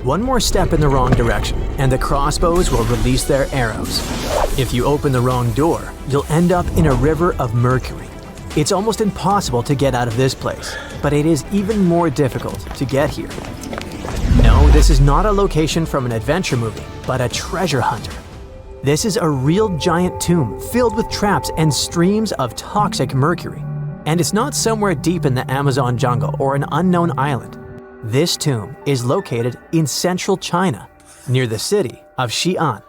One more step in the wrong direction, and the crossbows will release their arrows. If you open the wrong door, you'll end up in a river of mercury. It's almost impossible to get out of this place, but it is even more difficult to get here. No, this is not a location from an adventure movie, but a treasure hunter. This is a real giant tomb filled with traps and streams of toxic mercury. And it's not somewhere deep in the Amazon jungle or an unknown island. This tomb is located in central China, near the city of Xi'an.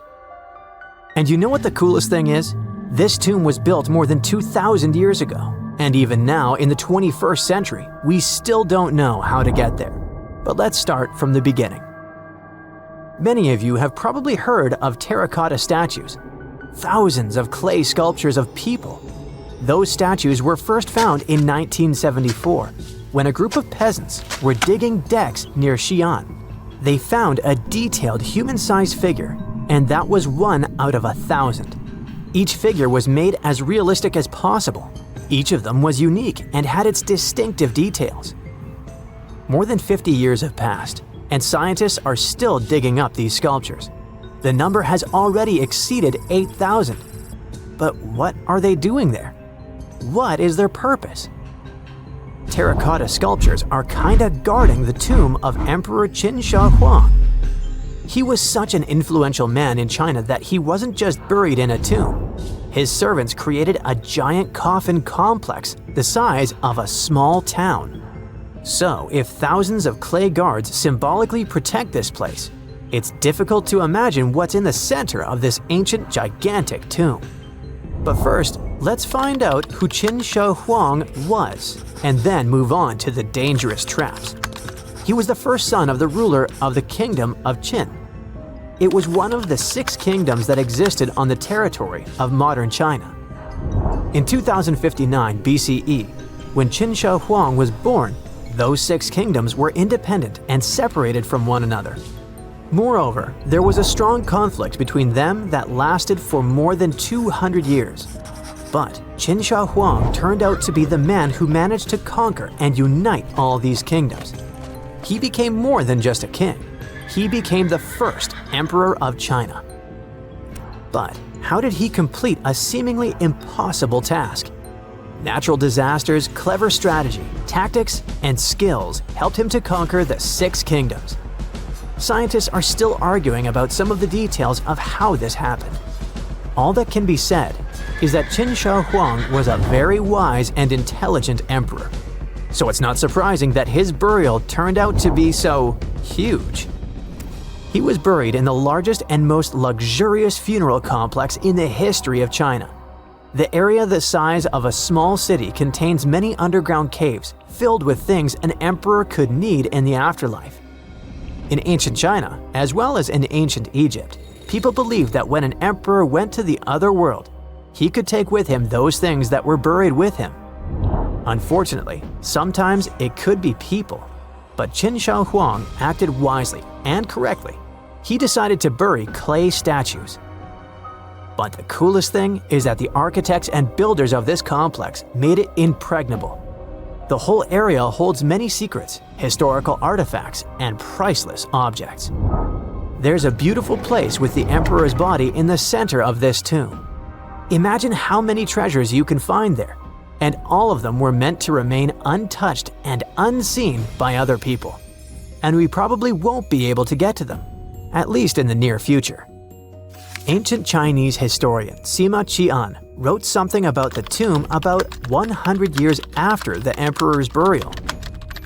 And you know what the coolest thing is? This tomb was built more than 2,000 years ago. And even now, in the 21st century, we still don't know how to get there. But let's start from the beginning. Many of you have probably heard of terracotta statues. Thousands of clay sculptures of people. Those statues were first found in 1974, when a group of peasants were digging decks near Xi'an. They found a detailed human-sized figure, and that was 1 out of 1,000. Each figure was made as realistic as possible. Each of them was unique and had its distinctive details. More than 50 years have passed, and scientists are still digging up these sculptures. The number has already exceeded 8,000. But what are they doing there? What is their purpose? Terracotta sculptures are kinda guarding the tomb of Emperor Qin Shi Huang. He was such an influential man in China that he wasn't just buried in a tomb. His servants created a giant coffin complex the size of a small town. So, if thousands of clay guards symbolically protect this place, it's difficult to imagine what's in the center of this ancient, gigantic tomb. But first, let's find out who Qin Shi Huang was, and then move on to the dangerous traps. He was the first son of the ruler of the kingdom of Qin. It was one of the 6 kingdoms that existed on the territory of modern China. In 2059 BCE, when Qin Shi Huang was born, those 6 kingdoms were independent and separated from one another. Moreover, there was a strong conflict between them that lasted for more than 200 years. But Qin Shi Huang turned out to be the man who managed to conquer and unite all these kingdoms. He became more than just a king. He became the first emperor of China. But how did he complete a seemingly impossible task? Natural disasters, clever strategy, tactics, and skills helped him to conquer the 6 kingdoms. Scientists are still arguing about some of the details of how this happened. All that can be said is that Qin Shi Huang was a very wise and intelligent emperor. So it's not surprising that his burial turned out to be so huge. He was buried in the largest and most luxurious funeral complex in the history of China. The area the size of a small city contains many underground caves filled with things an emperor could need in the afterlife. In ancient China, as well as in ancient Egypt, people believed that when an emperor went to the other world, he could take with him those things that were buried with him. Unfortunately, sometimes it could be people, but Qin Shi Huang acted wisely and correctly. He decided to bury clay statues. But the coolest thing is that the architects and builders of this complex made it impregnable. The whole area holds many secrets, historical artifacts, and priceless objects. There's a beautiful place with the emperor's body in the center of this tomb. Imagine how many treasures you can find there, and all of them were meant to remain untouched and unseen by other people. And we probably won't be able to get to them, at least in the near future. Ancient Chinese historian Sima Qian wrote something about the tomb about 100 years after the emperor's burial.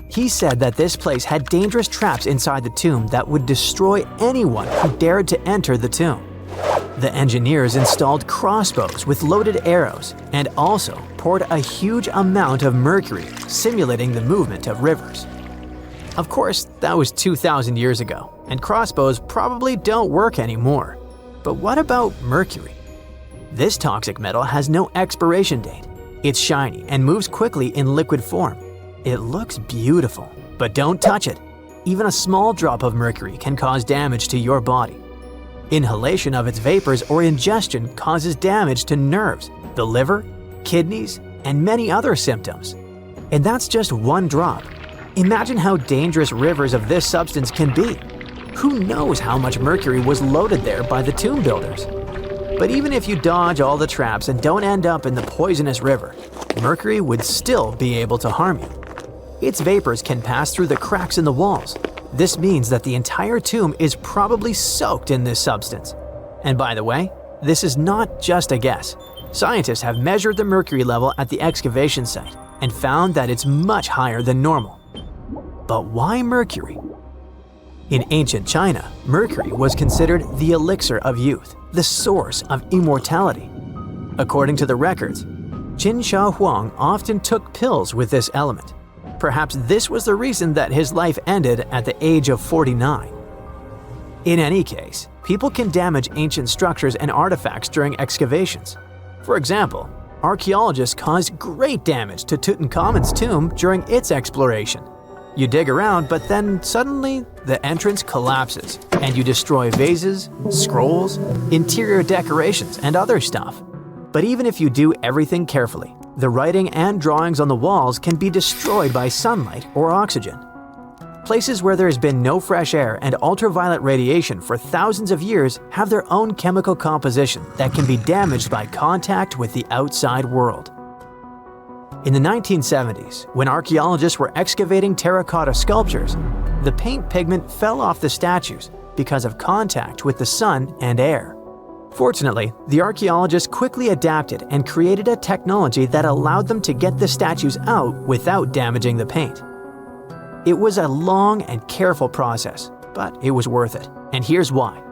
He said that this place had dangerous traps inside the tomb that would destroy anyone who dared to enter the tomb. The engineers installed crossbows with loaded arrows and also poured a huge amount of mercury, simulating the movement of rivers. Of course, that was 2,000 years ago, and crossbows probably don't work anymore. But what about mercury? This toxic metal has no expiration date. It's shiny and moves quickly in liquid form. It looks beautiful, but don't touch it. Even a small drop of mercury can cause damage to your body. Inhalation of its vapors or ingestion causes damage to nerves, the liver, kidneys, and many other symptoms. And that's just one drop. Imagine how dangerous rivers of this substance can be. Who knows how much mercury was loaded there by the tomb builders? But even if you dodge all the traps and don't end up in the poisonous river, mercury would still be able to harm you. Its vapors can pass through the cracks in the walls. This means that the entire tomb is probably soaked in this substance. And by the way, this is not just a guess. Scientists have measured the mercury level at the excavation site and found that it's much higher than normal. But why mercury? In ancient China, mercury was considered the elixir of youth, the source of immortality. According to the records, Qin Shi Huang often took pills with this element. Perhaps this was the reason that his life ended at the age of 49. In any case, people can damage ancient structures and artifacts during excavations. For example, archaeologists caused great damage to Tutankhamun's tomb during its exploration. You dig around, but then suddenly the entrance collapses and you destroy vases, scrolls, interior decorations, and other stuff. But even if you do everything carefully, the writing and drawings on the walls can be destroyed by sunlight or oxygen. Places where there has been no fresh air and ultraviolet radiation for thousands of years have their own chemical composition that can be damaged by contact with the outside world. In the 1970s, when archaeologists were excavating terracotta sculptures, the paint pigment fell off the statues because of contact with the sun and air. Fortunately, the archaeologists quickly adapted and created a technology that allowed them to get the statues out without damaging the paint. It was a long and careful process, but it was worth it, and here's why.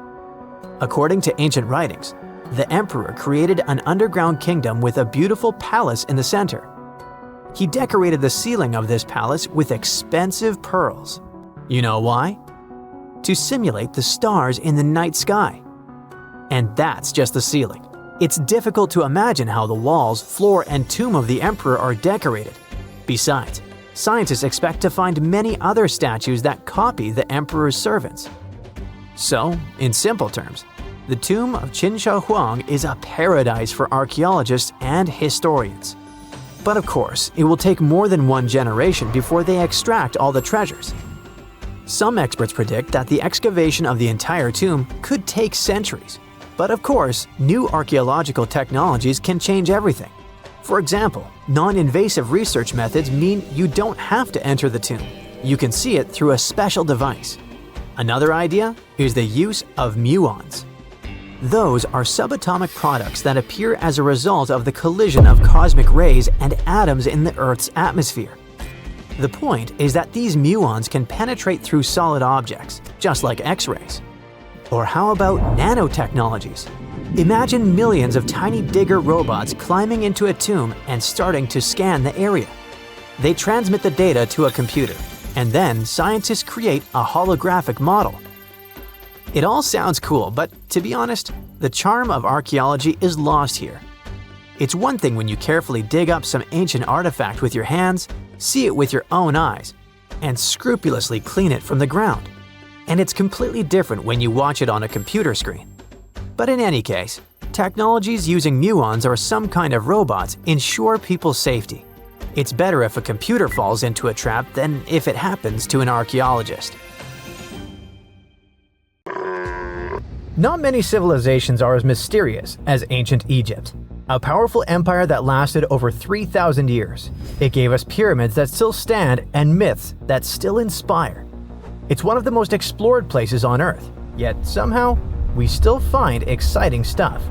According to ancient writings, the emperor created an underground kingdom with a beautiful palace in the center. He decorated the ceiling of this palace with expensive pearls. You know why? To simulate the stars in the night sky. And that's just the ceiling. It's difficult to imagine how the walls, floor, and tomb of the emperor are decorated. Besides, scientists expect to find many other statues that copy the emperor's servants. So, in simple terms, the tomb of Qin Shi Huang is a paradise for archaeologists and historians. But of course, it will take more than one generation before they extract all the treasures. Some experts predict that the excavation of the entire tomb could take centuries. But of course, new archaeological technologies can change everything. For example, non-invasive research methods mean you don't have to enter the tomb. You can see it through a special device. Another idea is the use of muons. Those are subatomic products that appear as a result of the collision of cosmic rays and atoms in the Earth's atmosphere. The point is that these muons can penetrate through solid objects, just like X-rays. Or how about nanotechnologies? Imagine millions of tiny digger robots climbing into a tomb and starting to scan the area. They transmit the data to a computer, and then scientists create a holographic model. It all sounds cool, but to be honest, the charm of archaeology is lost here. It's one thing when you carefully dig up some ancient artifact with your hands, see it with your own eyes, and scrupulously clean it from the ground. And it's completely different when you watch it on a computer screen. But in any case, technologies using muons or some kind of robots ensure people's safety. It's better if a computer falls into a trap than if it happens to an archaeologist. Not many civilizations are as mysterious as ancient Egypt, a powerful empire that lasted over 3,000 years. It gave us pyramids that still stand and myths that still inspire. It's one of the most explored places on Earth, yet somehow, we still find exciting stuff.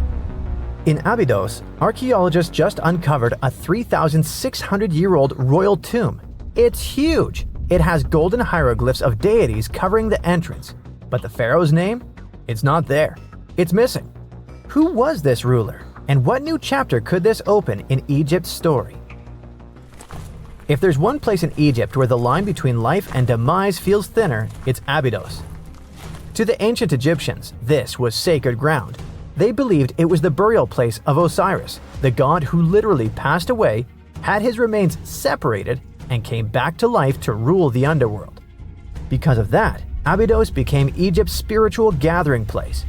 In Abydos, archaeologists just uncovered a 3,600-year-old royal tomb. It's huge! It has golden hieroglyphs of deities covering the entrance, but the pharaoh's name? It's not there. It's missing. Who was this ruler, and what new chapter could this open in Egypt's story? If there's one place in Egypt where the line between life and demise feels thinner, it's Abydos. To the ancient Egyptians, this was sacred ground. They believed it was the burial place of Osiris, the god who literally passed away, had his remains separated, and came back to life to rule the underworld. Because of that, Abydos became Egypt's spiritual gathering place.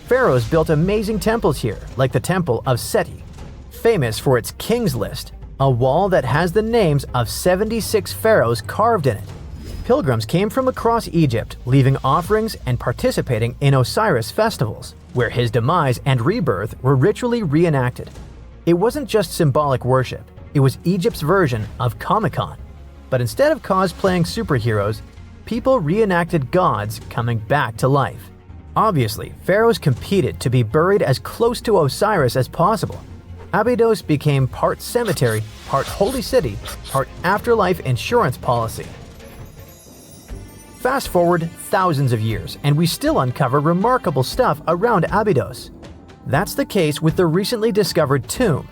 Pharaohs built amazing temples here, like the Temple of Seti, famous for its King's List, a wall that has the names of 76 pharaohs carved in it. Pilgrims came from across Egypt, leaving offerings and participating in Osiris festivals, where his demise and rebirth were ritually reenacted. It wasn't just symbolic worship, it was Egypt's version of Comic-Con. But instead of cosplaying superheroes, people reenacted gods coming back to life. Obviously, pharaohs competed to be buried as close to Osiris as possible. Abydos became part cemetery, part holy city, part afterlife insurance policy. Fast forward thousands of years, and we still uncover remarkable stuff around Abydos. That's the case with the recently discovered tomb.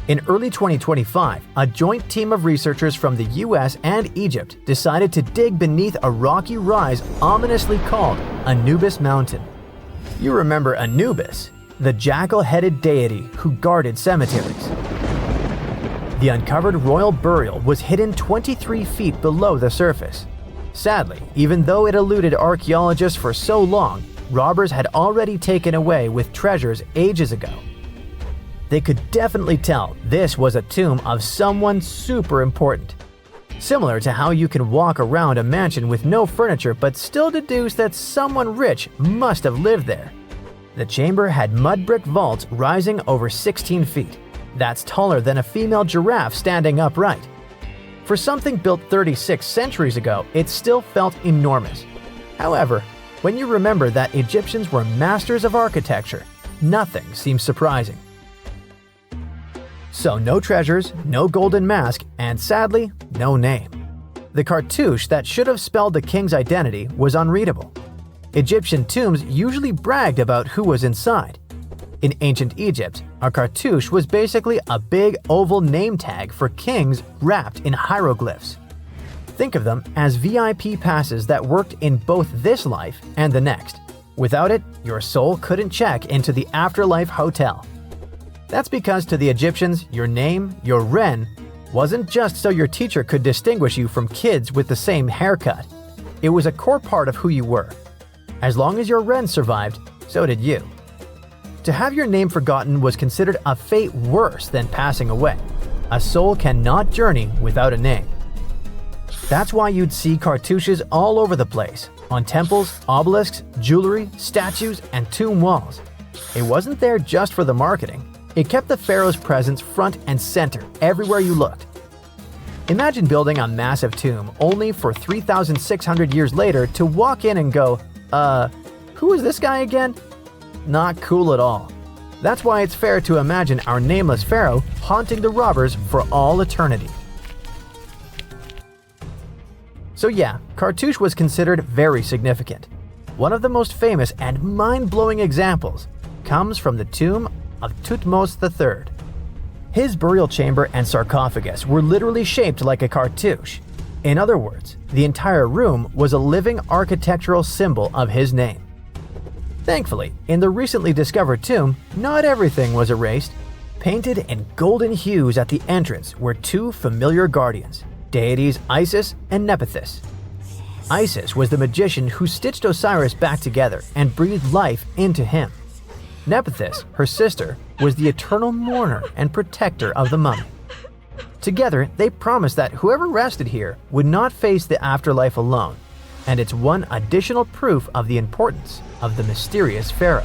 In early 2025, a joint team of researchers from the US and Egypt decided to dig beneath a rocky rise ominously called Anubis Mountain. You remember Anubis, the jackal-headed deity who guarded cemeteries. The uncovered royal burial was hidden 23 feet below the surface. Sadly, even though it eluded archaeologists for so long, robbers had already taken away with treasures ages ago. They could definitely tell this was a tomb of someone super important. Similar to how you can walk around a mansion with no furniture but still deduce that someone rich must have lived there. The chamber had mud brick vaults rising over 16 feet. That's taller than a female giraffe standing upright. For something built 36 centuries ago, it still felt enormous. However, when you remember that Egyptians were masters of architecture, nothing seems surprising. So no treasures, no golden mask, and sadly, no name. The cartouche that should have spelled the king's identity was unreadable. Egyptian tombs usually bragged about who was inside. In ancient Egypt, a cartouche was basically a big oval name tag for kings wrapped in hieroglyphs. Think of them as VIP passes that worked in both this life and the next. Without it, your soul couldn't check into the afterlife hotel. That's because to the Egyptians, your name, your ren, wasn't just so your teacher could distinguish you from kids with the same haircut. It was a core part of who you were. As long as your ren survived, so did you. To have your name forgotten was considered a fate worse than passing away. A soul cannot journey without a name. That's why you'd see cartouches all over the place, on temples, obelisks, jewelry, statues, and tomb walls. It wasn't there just for the marketing. It kept the pharaoh's presence front and center everywhere you looked. Imagine building a massive tomb only for 3,600 years later to walk in and go, who is this guy again? Not cool at all. That's why it's fair to imagine our nameless pharaoh haunting the robbers for all eternity. So yeah, cartouche was considered very significant. One of the most famous and mind-blowing examples comes from the tomb of Thutmose III. His burial chamber and sarcophagus were literally shaped like a cartouche. In other words, the entire room was a living architectural symbol of his name. Thankfully, in the recently discovered tomb, not everything was erased. Painted in golden hues at the entrance were two familiar guardians, deities Isis and Nephthys. Isis was the magician who stitched Osiris back together and breathed life into him. Nephthys, her sister, was the eternal mourner and protector of the mummy. Together, they promised that whoever rested here would not face the afterlife alone, and it's one additional proof of the importance of the mysterious pharaoh.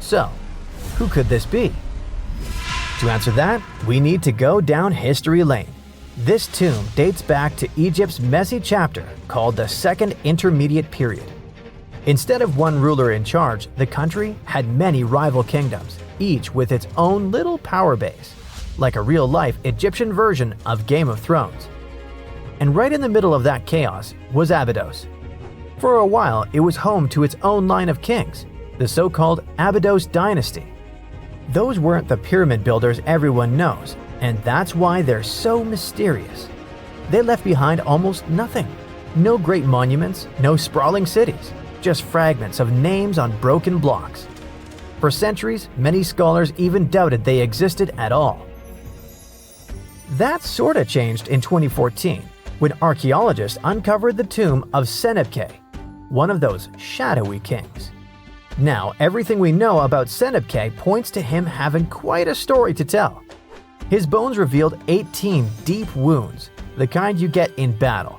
So, who could this be? To answer that, we need to go down history lane. This tomb dates back to Egypt's messy chapter called the Second Intermediate Period. Instead of one ruler in charge, the country had many rival kingdoms, each with its own little power base, like a real-life Egyptian version of Game of Thrones. And right in the middle of that chaos was Abydos. For a while, it was home to its own line of kings, the so-called Abydos dynasty. Those weren't the pyramid builders everyone knows, and that's why they're so mysterious. They left behind almost nothing. No great monuments, no sprawling cities, just fragments of names on broken blocks. For centuries, many scholars even doubted they existed at all. That sorta changed in 2014, when archaeologists uncovered the tomb of Senebkay, one of those shadowy kings. Now, everything we know about Senebkay points to him having quite a story to tell. His bones revealed 18 deep wounds, the kind you get in battle.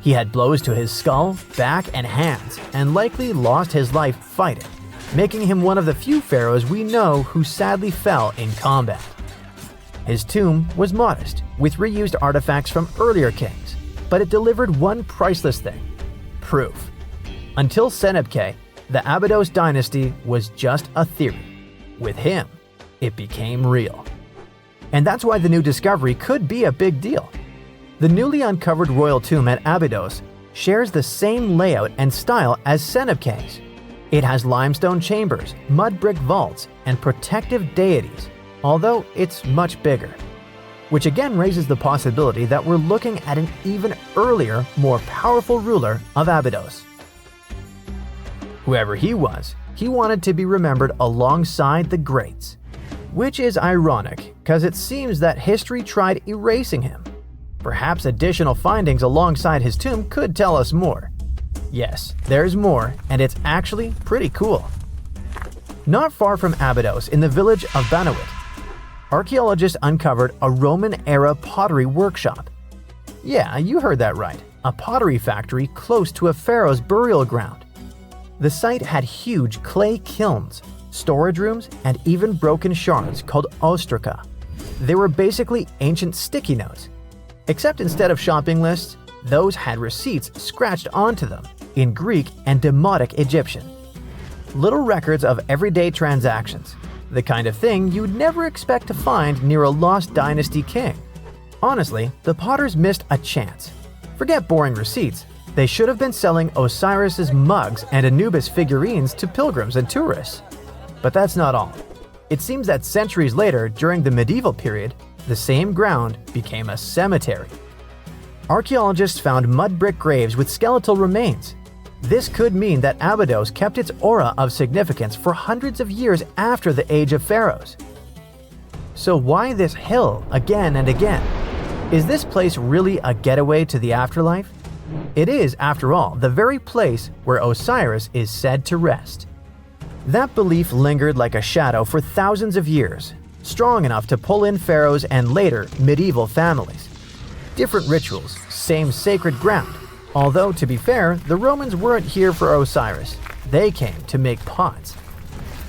He had blows to his skull, back, and hands, and likely lost his life fighting, making him one of the few pharaohs we know who sadly fell in combat. His tomb was modest, with reused artifacts from earlier kings, but it delivered one priceless thing: proof. Until Senebkay, the Abydos dynasty was just a theory. With him, it became real. And that's why the new discovery could be a big deal. The newly uncovered royal tomb at Abydos shares the same layout and style as Senebkay's. It has limestone chambers, mud brick vaults, and protective deities, although it's much bigger. Which again raises the possibility that we're looking at an even earlier, more powerful ruler of Abydos. Whoever he was, he wanted to be remembered alongside the greats. Which is ironic, because it seems that history tried erasing him. Perhaps additional findings alongside his tomb could tell us more. Yes, there's more, and it's actually pretty cool. Not far from Abydos, in the village of Banawit, archaeologists uncovered a Roman-era pottery workshop. Yeah, you heard that right, a pottery factory close to a pharaoh's burial ground. The site had huge clay kilns, storage rooms, and even broken shards called ostraca. They were basically ancient sticky notes. Except instead of shopping lists, those had receipts scratched onto them in Greek and Demotic Egyptian. Little records of everyday transactions, the kind of thing you'd never expect to find near a lost dynasty king. Honestly, the potters missed a chance. Forget boring receipts, they should have been selling Osiris's mugs and Anubis figurines to pilgrims and tourists. But that's not all. It seems that centuries later, during the medieval period, the same ground became a cemetery. Archaeologists found mud brick graves with skeletal remains. This could mean that Abydos kept its aura of significance for hundreds of years after the Age of Pharaohs. So why this hill again and again? Is this place really a getaway to the afterlife? It is, after all, the very place where Osiris is said to rest. That belief lingered like a shadow for thousands of years, strong enough to pull in pharaohs and later medieval families. Different rituals, same sacred ground. Although, to be fair, the Romans weren't here for Osiris. They came to make pots.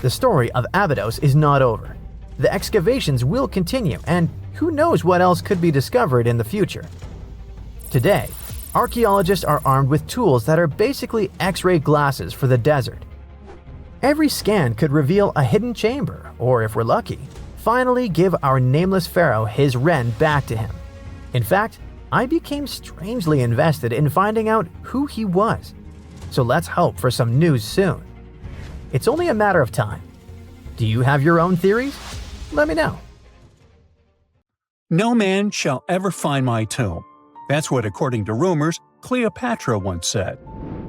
The story of Abydos is not over. The excavations will continue, and who knows what else could be discovered in the future. Today, archaeologists are armed with tools that are basically X-ray glasses for the desert. Every scan could reveal a hidden chamber, or if we're lucky, finally give our nameless pharaoh his wren back to him. In fact, I became strangely invested in finding out who he was. So let's hope for some news soon. It's only a matter of time. Do you have your own theories? Let me know. No man shall ever find my tomb. That's what, according to rumors, Cleopatra once said.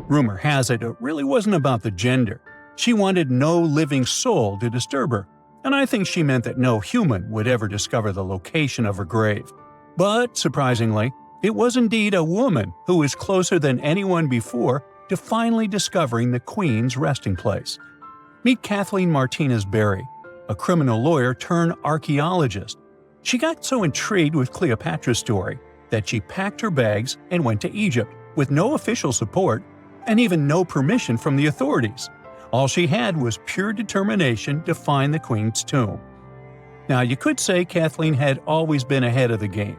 Rumor has it really wasn't about the gender. She wanted no living soul to disturb her, and I think she meant that no human would ever discover the location of her grave. But, surprisingly, it was indeed a woman who was closer than anyone before to finally discovering the Queen's resting place. Meet Kathleen Martinez Berry, a criminal lawyer turned archaeologist. She got so intrigued with Cleopatra's story that she packed her bags and went to Egypt with no official support and even no permission from the authorities. All she had was pure determination to find the Queen's tomb. Now, you could say Kathleen had always been ahead of the game.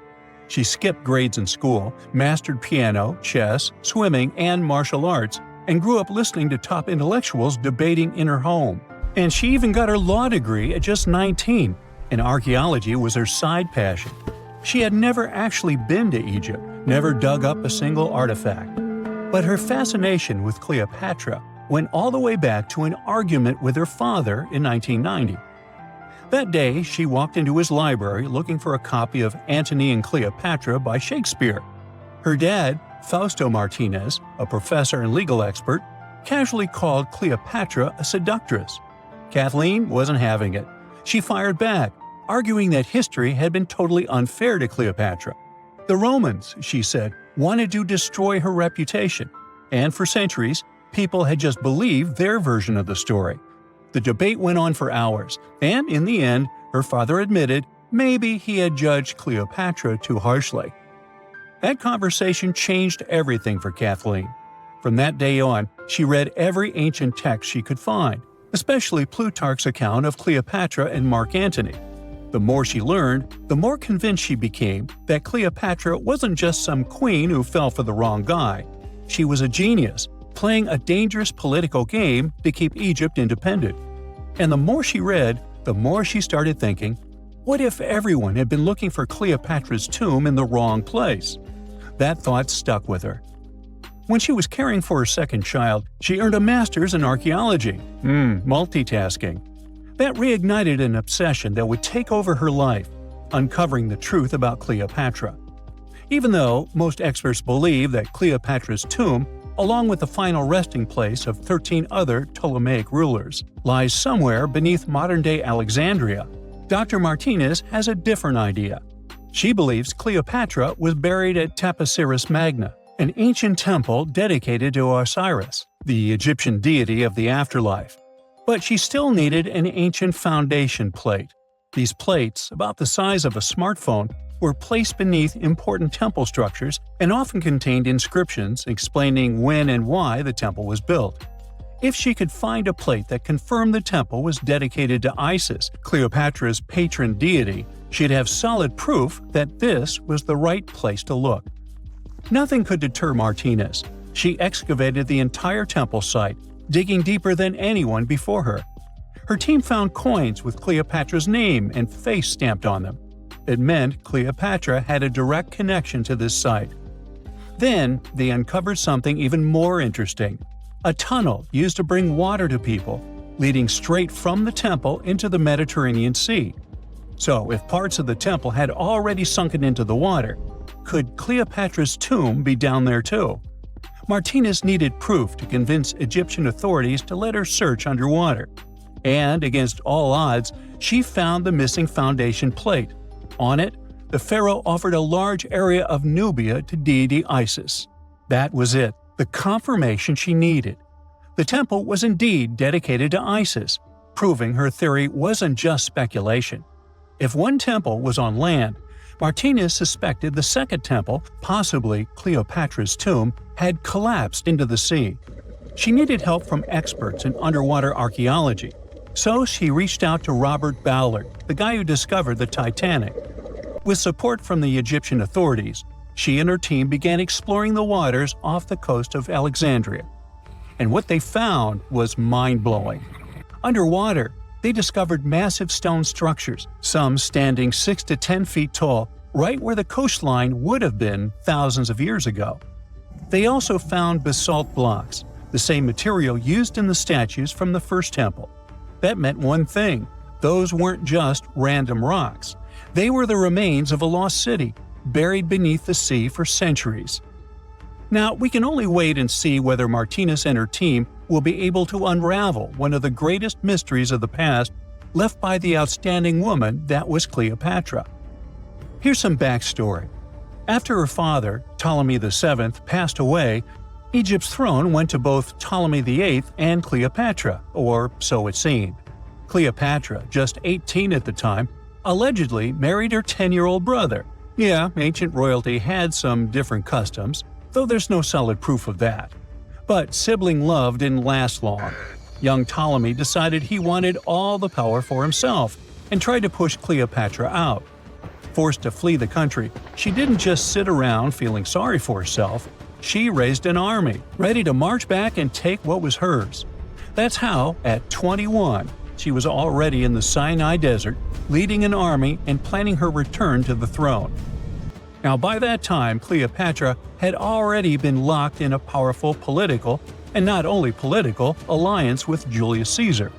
She skipped grades in school, mastered piano, chess, swimming, and martial arts, and grew up listening to top intellectuals debating in her home. And she even got her law degree at just 19, and archaeology was her side passion. She had never actually been to Egypt, never dug up a single artifact. But her fascination with Cleopatra went all the way back to an argument with her father in 1990. That day, she walked into his library looking for a copy of Antony and Cleopatra by Shakespeare. Her dad, Fausto Martinez, a professor and legal expert, casually called Cleopatra a seductress. Kathleen wasn't having it. She fired back, arguing that history had been totally unfair to Cleopatra. The Romans, she said, wanted to destroy her reputation, and for centuries, people had just believed their version of the story. The debate went on for hours, and in the end, her father admitted maybe he had judged Cleopatra too harshly. That conversation changed everything for Kathleen. From that day on, she read every ancient text she could find, especially Plutarch's account of Cleopatra and Mark Antony. The more she learned, the more convinced she became that Cleopatra wasn't just some queen who fell for the wrong guy. She was a genius, playing a dangerous political game to keep Egypt independent. And the more she read, the more she started thinking, what if everyone had been looking for Cleopatra's tomb in the wrong place? That thought stuck with her. When she was caring for her second child, she earned a master's in archaeology. Multitasking. That reignited an obsession that would take over her life, uncovering the truth about Cleopatra. Even though most experts believe that Cleopatra's tomb, along with the final resting place of 13 other Ptolemaic rulers, lies somewhere beneath modern-day Alexandria, Dr. Martinez has a different idea. She believes Cleopatra was buried at Taposiris Magna, an ancient temple dedicated to Osiris, the Egyptian deity of the afterlife. But she still needed an ancient foundation plate. These plates, about the size of a smartphone, were placed beneath important temple structures and often contained inscriptions explaining when and why the temple was built. If she could find a plate that confirmed the temple was dedicated to Isis, Cleopatra's patron deity, she'd have solid proof that this was the right place to look. Nothing could deter Martinez. She excavated the entire temple site, digging deeper than anyone before her. Her team found coins with Cleopatra's name and face stamped on them. It meant Cleopatra had a direct connection to this site. Then, they uncovered something even more interesting. A tunnel used to bring water to people, leading straight from the temple into the Mediterranean Sea. So, if parts of the temple had already sunken into the water, could Cleopatra's tomb be down there too? Martinez needed proof to convince Egyptian authorities to let her search underwater. And, against all odds, she found the missing foundation plate. On it, the pharaoh offered a large area of Nubia to deity Isis. That was it, the confirmation she needed. The temple was indeed dedicated to Isis, proving her theory wasn't just speculation. If one temple was on land, Martinez suspected the second temple, possibly Cleopatra's tomb, had collapsed into the sea. She needed help from experts in underwater archaeology, so she reached out to Robert Ballard, the guy who discovered the Titanic. With support from the Egyptian authorities, she and her team began exploring the waters off the coast of Alexandria. And what they found was mind-blowing. Underwater, they discovered massive stone structures, some standing 6 to 10 feet tall, right where the coastline would have been thousands of years ago. They also found basalt blocks, the same material used in the statues from the first temple. That meant one thing: those weren't just random rocks. They were the remains of a lost city, buried beneath the sea for centuries. Now, we can only wait and see whether Martinez and her team will be able to unravel one of the greatest mysteries of the past left by the outstanding woman that was Cleopatra. Here's some backstory. After her father, Ptolemy VII, passed away, Egypt's throne went to both Ptolemy VIII and Cleopatra, or so it seemed. Cleopatra, just 18 at the time, allegedly married her 10-year-old brother. Yeah, ancient royalty had some different customs, though there's no solid proof of that. But sibling love didn't last long. Young Ptolemy decided he wanted all the power for himself and tried to push Cleopatra out. Forced to flee the country, she didn't just sit around feeling sorry for herself. She raised an army, ready to march back and take what was hers. That's how, at 21, she was already in the Sinai Desert, leading an army and planning her return to the throne. Now, by that time, Cleopatra had already been locked in a powerful political, and not only political, alliance with Julius Caesar.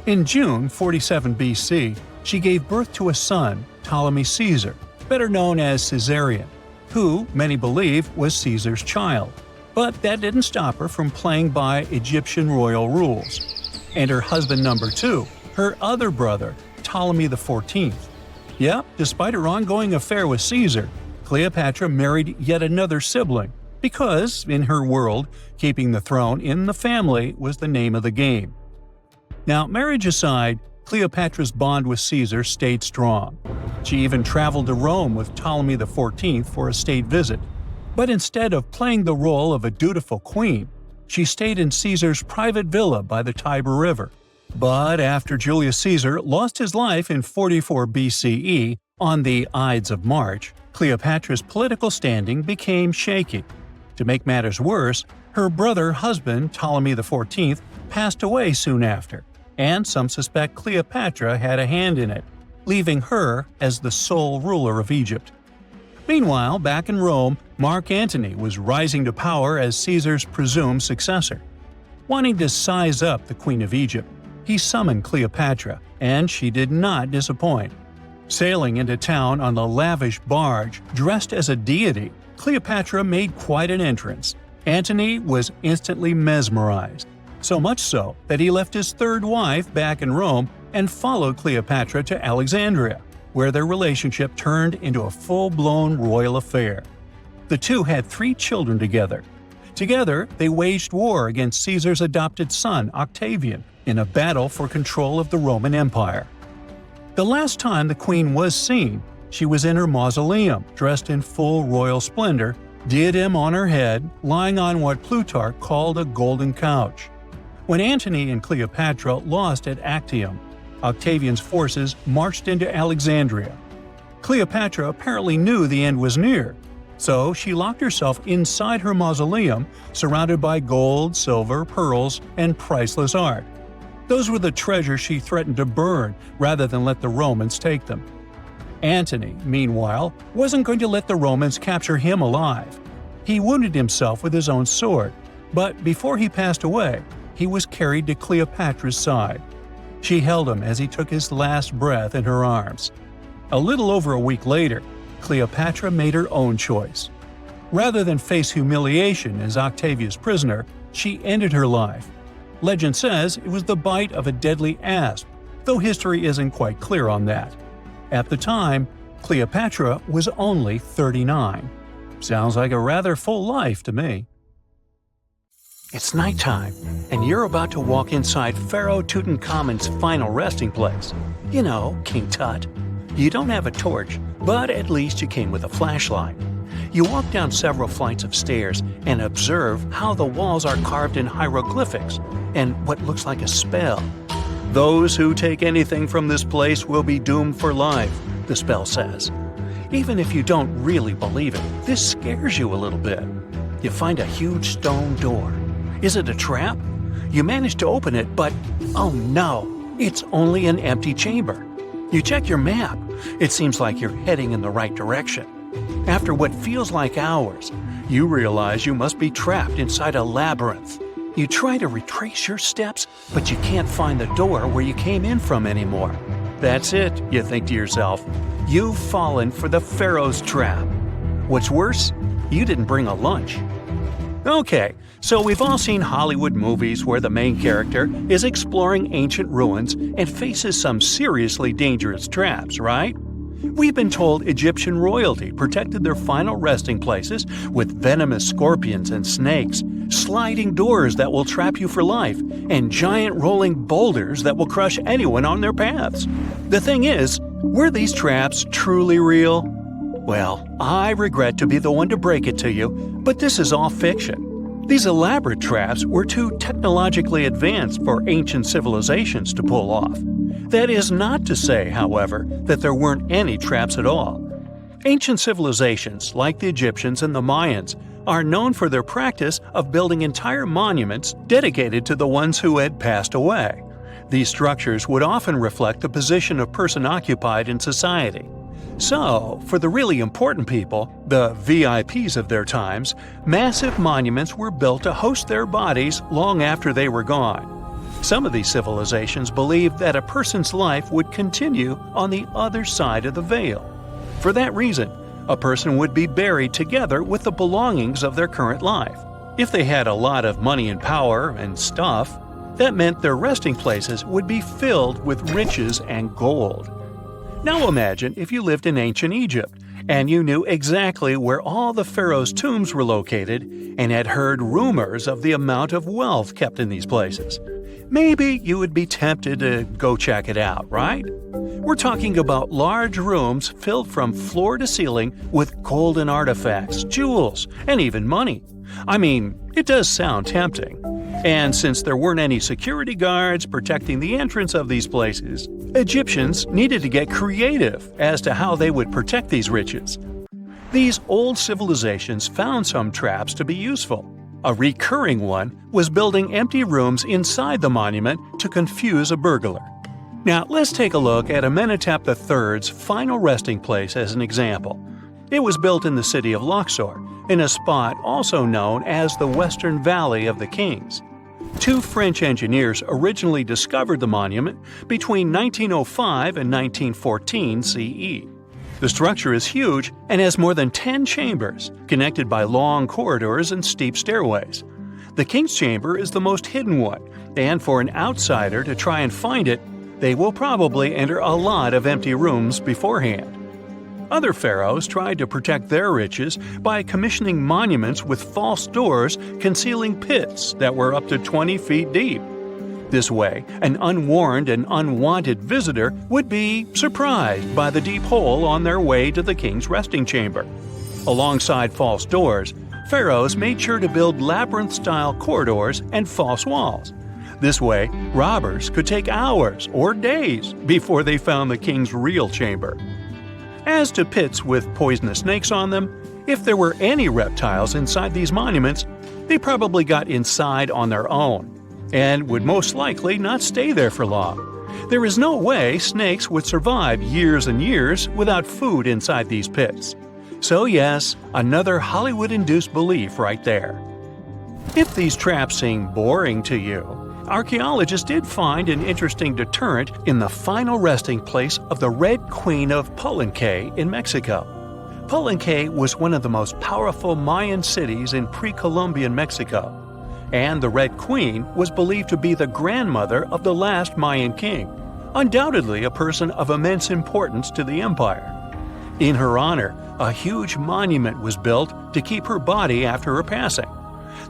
In June 47 BC, she gave birth to a son, Ptolemy Caesar, better known as Caesarion, who, many believe, was Caesar's child. But that didn't stop her from playing by Egyptian royal rules. And her husband number 2, her other brother, Ptolemy XIV. Yep, despite her ongoing affair with Caesar, Cleopatra married yet another sibling, because, in her world, keeping the throne in the family was the name of the game. Now, marriage aside, Cleopatra's bond with Caesar stayed strong. She even traveled to Rome with Ptolemy XIV for a state visit. But instead of playing the role of a dutiful queen, she stayed in Caesar's private villa by the Tiber River. But after Julius Caesar lost his life in 44 BCE on the Ides of March, Cleopatra's political standing became shaky. To make matters worse, her husband Ptolemy XIV passed away soon after, and some suspect Cleopatra had a hand in it, leaving her as the sole ruler of Egypt. Meanwhile, back in Rome, Mark Antony was rising to power as Caesar's presumed successor. Wanting to size up the Queen of Egypt, he summoned Cleopatra, and she did not disappoint. Sailing into town on the lavish barge, dressed as a deity, Cleopatra made quite an entrance. Antony was instantly mesmerized, so much so that he left his third wife back in Rome and followed Cleopatra to Alexandria, where their relationship turned into a full-blown royal affair. The two had 3 children together. Together, they waged war against Caesar's adopted son, Octavian, in a battle for control of the Roman Empire. The last time the queen was seen, she was in her mausoleum, dressed in full royal splendor, diadem on her head, lying on what Plutarch called a golden couch. When Antony and Cleopatra lost at Actium, Octavian's forces marched into Alexandria. Cleopatra apparently knew the end was near, so she locked herself inside her mausoleum, surrounded by gold, silver, pearls, and priceless art. Those were the treasures she threatened to burn rather than let the Romans take them. Antony, meanwhile, wasn't going to let the Romans capture him alive. He wounded himself with his own sword, but before he passed away, he was carried to Cleopatra's side. She held him as he took his last breath in her arms. A little over a week later, Cleopatra made her own choice. Rather than face humiliation as Octavia's prisoner, she ended her life. Legend says it was the bite of a deadly asp, though history isn't quite clear on that. At the time, Cleopatra was only 39. Sounds like a rather full life to me. It's nighttime, and you're about to walk inside Pharaoh Tutankhamun's final resting place. You know, King Tut. You don't have a torch, but at least you came with a flashlight. You walk down several flights of stairs and observe how the walls are carved in hieroglyphics and what looks like a spell. Those who take anything from this place will be doomed for life, the spell says. Even if you don't really believe it, this scares you a little bit. You find a huge stone door. Is it a trap? You manage to open it, but oh no, it's only an empty chamber. You check your map. It seems like you're heading in the right direction. After what feels like hours, you realize you must be trapped inside a labyrinth. You try to retrace your steps, but you can't find the door where you came in from anymore. That's it, you think to yourself. You've fallen for the Pharaoh's trap. What's worse, you didn't bring a lunch. Okay, so we've all seen Hollywood movies where the main character is exploring ancient ruins and faces some seriously dangerous traps, right? We've been told Egyptian royalty protected their final resting places with venomous scorpions and snakes, sliding doors that will trap you for life, and giant rolling boulders that will crush anyone on their paths. The thing is, were these traps truly real? Well, I regret to be the one to break it to you, but this is all fiction. These elaborate traps were too technologically advanced for ancient civilizations to pull off. That is not to say, however, that there weren't any traps at all. Ancient civilizations, like the Egyptians and the Mayans, are known for their practice of building entire monuments dedicated to the ones who had passed away. These structures would often reflect the position of person occupied in society. So, for the really important people, the VIPs of their times, massive monuments were built to host their bodies long after they were gone. Some of these civilizations believed that a person's life would continue on the other side of the veil. For that reason, a person would be buried together with the belongings of their current life. If they had a lot of money and power and stuff, that meant their resting places would be filled with riches and gold. Now imagine if you lived in ancient Egypt and you knew exactly where all the pharaohs' tombs were located and had heard rumors of the amount of wealth kept in these places. maybe you would be tempted to go check it out, right? We're talking about large rooms filled from floor to ceiling with golden artifacts, jewels, and even money. I mean, it does sound tempting. And since there weren't any security guards protecting the entrance of these places, Egyptians needed to get creative as to how they would protect these riches. These old civilizations found some traps to be useful. A recurring one was building empty rooms inside the monument to confuse a burglar. Now, let's take a look at Amenhotep III's final resting place as an example. It was built in the city of Luxor, in a spot also known as the Western Valley of the Kings. Two French engineers originally discovered the monument between 1905 and 1914 CE. The structure is huge and has more than 10 chambers, connected by long corridors and steep stairways. The King's Chamber is the most hidden one, and for an outsider to try and find it, they will probably enter a lot of empty rooms beforehand. Other pharaohs tried to protect their riches by commissioning monuments with false doors concealing pits that were up to 20 feet deep. This way, an unwarned and unwanted visitor would be surprised by the deep hole on their way to the king's resting chamber. Alongside false doors, pharaohs made sure to build labyrinth-style corridors and false walls. This way, robbers could take hours or days before they found the king's real chamber. As to pits with poisonous snakes on them, if there were any reptiles inside these monuments, they probably got inside on their own and would most likely not stay there for long. There is no way snakes would survive years and years without food inside these pits. So yes, another Hollywood-induced belief right there. If these traps seem boring to you, archaeologists did find an interesting deterrent in the final resting place of the Red Queen of Palenque in Mexico. Palenque was one of the most powerful Mayan cities in pre-Columbian Mexico, and the Red Queen was believed to be the grandmother of the last Mayan king, undoubtedly a person of immense importance to the empire. In her honor, a huge monument was built to keep her body after her passing.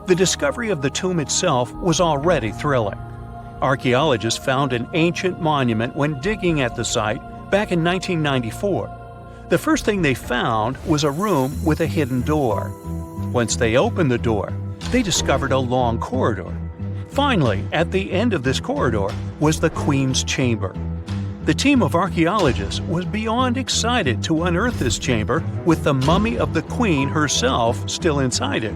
The discovery of the tomb itself was already thrilling. Archaeologists found an ancient monument when digging at the site back in 1994. The first thing they found was a room with a hidden door. Once they opened the door, they discovered a long corridor. Finally, at the end of this corridor was the Queen's chamber. The team of archaeologists was beyond excited to unearth this chamber with the mummy of the Queen herself still inside it.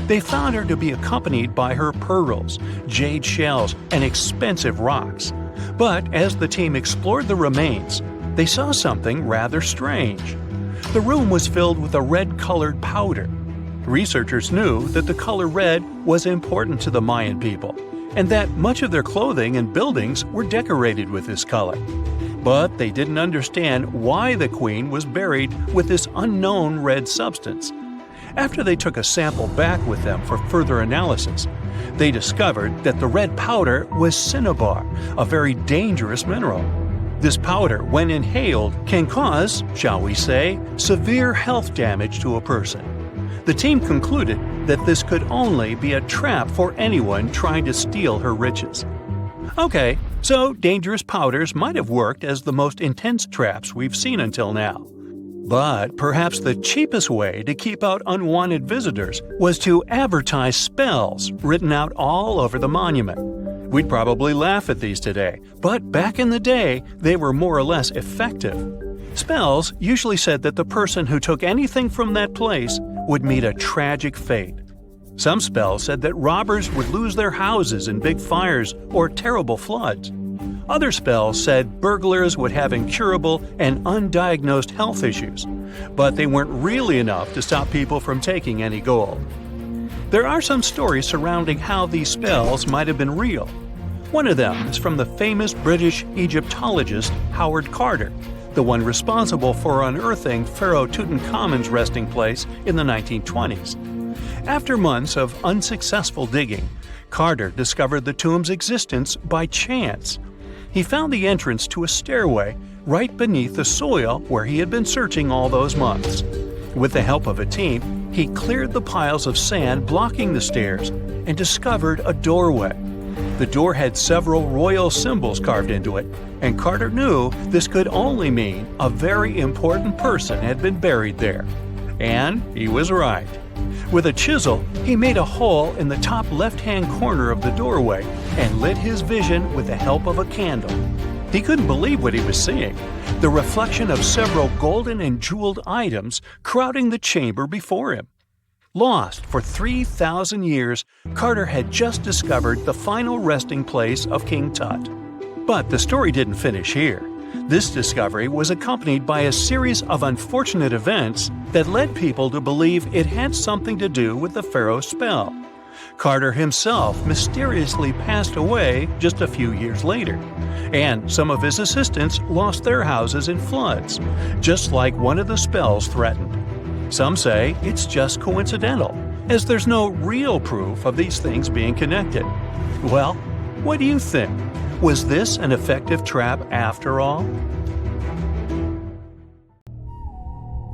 They found her to be accompanied by her pearls, jade shells, and expensive rocks. But as the team explored the remains, they saw something rather strange. The room was filled with a red-colored powder. Researchers knew that the color red was important to the Mayan people, and that much of their clothing and buildings were decorated with this color. But they didn't understand why the queen was buried with this unknown red substance. After they took a sample back with them for further analysis, they discovered that the red powder was cinnabar, a very dangerous mineral. This powder, when inhaled, can cause, shall we say, severe health damage to a person. The team concluded that this could only be a trap for anyone trying to steal her riches. Okay, so dangerous powders might have worked as the most intense traps we've seen until now. But perhaps the cheapest way to keep out unwanted visitors was to advertise spells written out all over the monument. We'd probably laugh at these today, but back in the day, they were more or less effective. Spells usually said that the person who took anything from that place would meet a tragic fate. Some spells said that robbers would lose their houses in big fires or terrible floods. Other spells said burglars would have incurable and undiagnosed health issues, but they weren't really enough to stop people from taking any gold. There are some stories surrounding how these spells might have been real. One of them is from the famous British Egyptologist Howard Carter, the one responsible for unearthing Pharaoh Tutankhamun's resting place in the 1920s. After months of unsuccessful digging, Carter discovered the tomb's existence by chance. He found the entrance to a stairway right beneath the soil where he had been searching all those months. With the help of a team, he cleared the piles of sand blocking the stairs and discovered a doorway. The door had several royal symbols carved into it, and Carter knew this could only mean a very important person had been buried there. And he was right. With a chisel, he made a hole in the top left-hand corner of the doorway and lit his vision with the help of a candle. He couldn't believe what he was seeing, the reflection of several golden and jeweled items crowding the chamber before him. Lost for 3,000 years, Carter had just discovered the final resting place of King Tut. But the story didn't finish here. This discovery was accompanied by a series of unfortunate events that led people to believe it had something to do with the pharaoh's spell. Carter himself mysteriously passed away just a few years later, and some of his assistants lost their houses in floods, just like one of the spells threatened. Some say it's just coincidental, as there's no real proof of these things being connected. Well, what do you think? Was this an effective trap after all?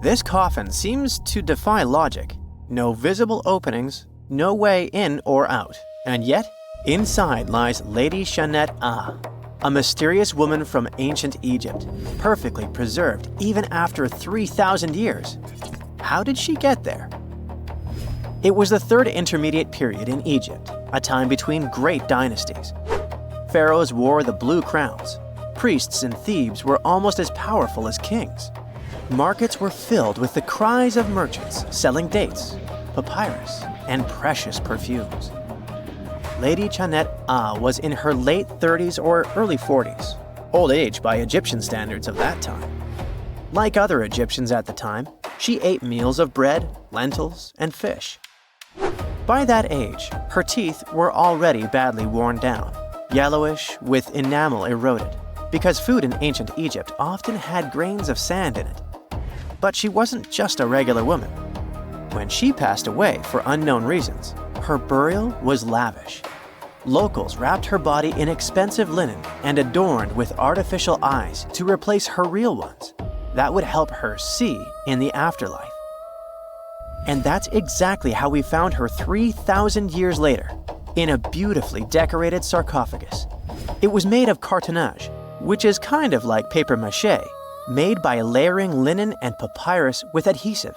This coffin seems to defy logic. No visible openings, no way in or out. And yet, inside lies Lady Shanette Ah, a mysterious woman from ancient Egypt, perfectly preserved even after 3,000 years. How did she get there? It was the third intermediate period in Egypt, a time between great dynasties. Pharaohs wore the blue crowns. Priests in Thebes were almost as powerful as kings. Markets were filled with the cries of merchants selling dates, papyrus, and precious perfumes. Lady Shanette Ah was in her late 30s or early 40s, old age by Egyptian standards of that time. Like other Egyptians at the time, she ate meals of bread, lentils, and fish. By that age, her teeth were already badly worn down, yellowish with enamel eroded, because food in ancient Egypt often had grains of sand in it. But she wasn't just a regular woman. When she passed away for unknown reasons, her burial was lavish. Locals wrapped her body in expensive linen and adorned with artificial eyes to replace her real ones. That would help her see in the afterlife. And that's exactly how we found her 3,000 years later, in a beautifully decorated sarcophagus. It was made of cartonnage, which is kind of like papier-mâché, made by layering linen and papyrus with adhesive.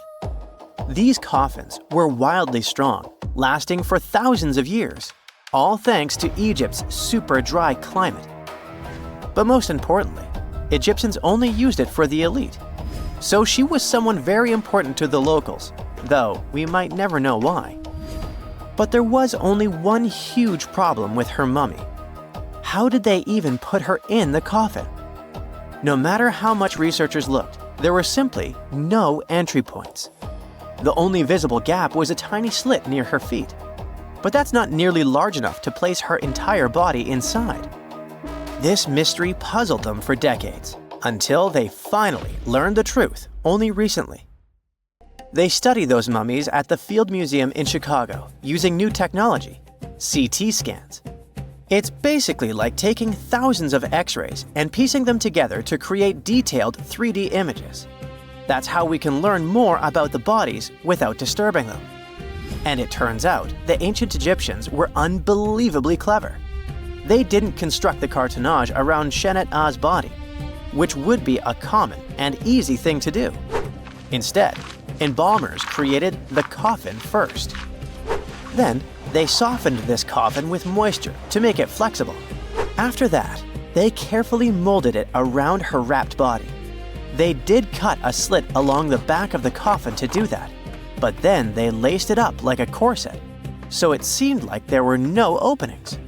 These coffins were wildly strong, lasting for thousands of years, all thanks to Egypt's super dry climate. But most importantly, Egyptians only used it for the elite. So she was someone very important to the locals, though we might never know why. But there was only one huge problem with her mummy. How did they even put her in the coffin? No matter how much researchers looked, there were simply no entry points. The only visible gap was a tiny slit near her feet. But that's not nearly large enough to place her entire body inside. This mystery puzzled them for decades, until they finally learned the truth only recently. They study those mummies at the Field Museum in Chicago using new technology, CT scans. It's basically like taking thousands of X-rays and piecing them together to create detailed 3D images. That's how we can learn more about the bodies without disturbing them. And it turns out the ancient Egyptians were unbelievably clever. They didn't construct the cartonnage around Shanette Ah's body, which would be a common and easy thing to do. Instead, embalmers created the coffin first. Then, they softened this coffin with moisture to make it flexible. After that, they carefully molded it around her wrapped body. They did cut a slit along the back of the coffin to do that, but then they laced it up like a corset, so it seemed like there were no openings.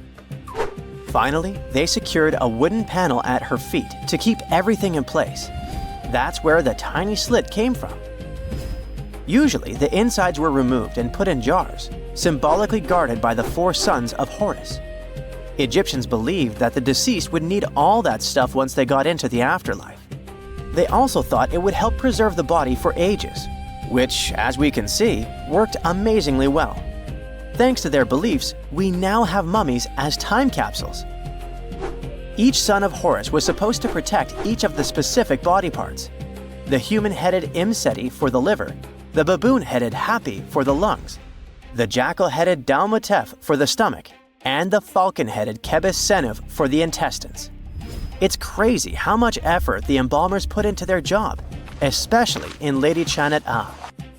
Finally, they secured a wooden panel at her feet to keep everything in place. That's where the tiny slit came from. Usually, the insides were removed and put in jars, symbolically guarded by the 4 sons of Horus. Egyptians believed that the deceased would need all that stuff once they got into the afterlife. They also thought it would help preserve the body for ages, which, as we can see, worked amazingly well. Thanks to their beliefs, we now have mummies as time capsules. Each son of Horus was supposed to protect each of the specific body parts. The human-headed Imseti for the liver, the baboon-headed Hapi for the lungs, the jackal-headed Dalmatef for the stomach, and the falcon-headed Kebis Senuf for the intestines. It's crazy how much effort the embalmers put into their job, especially in Lady Chanet A.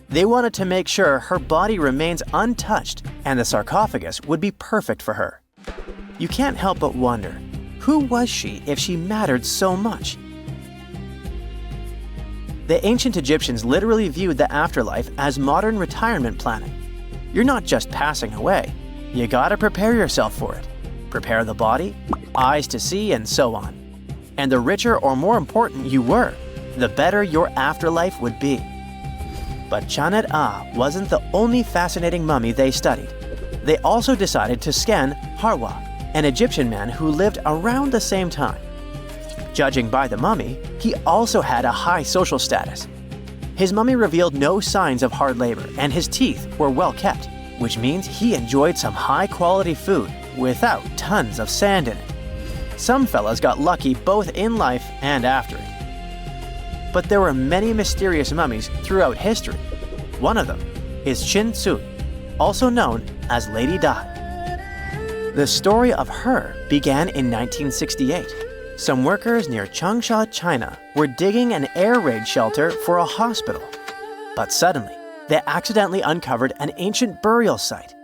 They wanted to make sure her body remains untouched and the sarcophagus would be perfect for her. You can't help but wonder, who was she if she mattered so much? The ancient Egyptians literally viewed the afterlife as modern retirement planning. You're not just passing away, you gotta prepare yourself for it. Prepare the body, eyes to see, and so on. And the richer or more important you were, the better your afterlife would be. But Chanet A wasn't the only fascinating mummy they studied. They also decided to scan Harwa, an Egyptian man who lived around the same time. Judging by the mummy, he also had a high social status. His mummy revealed no signs of hard labor and his teeth were well kept, which means he enjoyed some high-quality food without tons of sand in it. Some fellas got lucky both in life and after it. But there were many mysterious mummies throughout history. One of them is Chin Tzu, also known as Lady Di. The story of her began in 1968. Some workers near Changsha, China were digging an air raid shelter for a hospital. But suddenly, they accidentally uncovered an ancient burial site.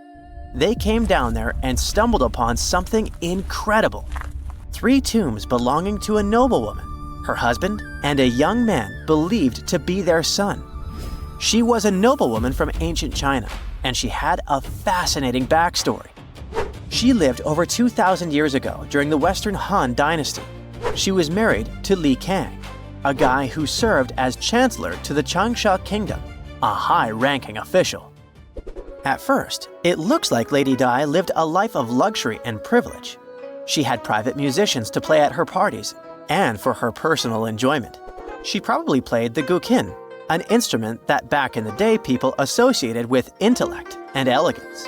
They came down there and stumbled upon something incredible. 3 tombs belonging to a noblewoman, her husband, and a young man believed to be their son. She was a noblewoman from ancient China, and she had a fascinating backstory. She lived over 2,000 years ago during the Western Han Dynasty. She was married to Li Kang, a guy who served as chancellor to the Changsha Kingdom, a high-ranking official. At first, it looks like Lady Di lived a life of luxury and privilege. She had private musicians to play at her parties, and for her personal enjoyment. She probably played the guqin, an instrument that back in the day people associated with intellect and elegance.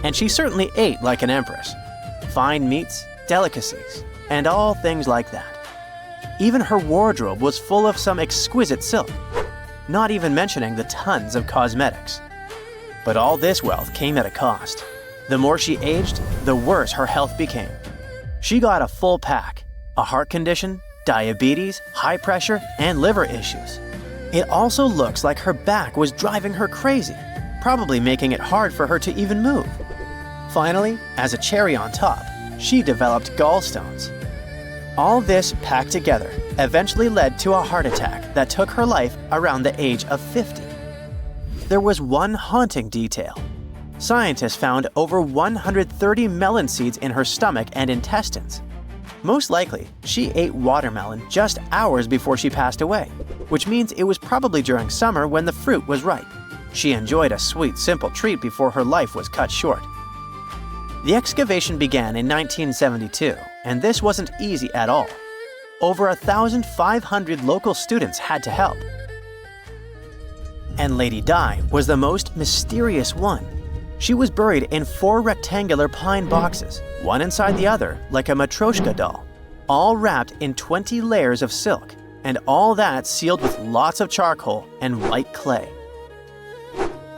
And she certainly ate like an empress. Fine meats, delicacies, and all things like that. Even her wardrobe was full of some exquisite silk, not even mentioning the tons of cosmetics. But all this wealth came at a cost. The more she aged, the worse her health became. She got a full pack, a heart condition, diabetes, high pressure, and liver issues. It also looks like her back was driving her crazy, probably making it hard for her to even move. Finally, as a cherry on top, she developed gallstones. All this packed together eventually led to a heart attack that took her life around the age of 50. There was one haunting detail. Scientists found over 130 melon seeds in her stomach and intestines. Most likely, she ate watermelon just hours before she passed away, which means it was probably during summer when the fruit was ripe. She enjoyed a sweet, simple treat before her life was cut short. The excavation began in 1972, and this wasn't easy at all. Over 1,500 local students had to help. And Lady Di was the most mysterious one. She was buried in 4 rectangular pine boxes, one inside the other like a Matryoshka doll, all wrapped in 20 layers of silk, and all that sealed with lots of charcoal and white clay.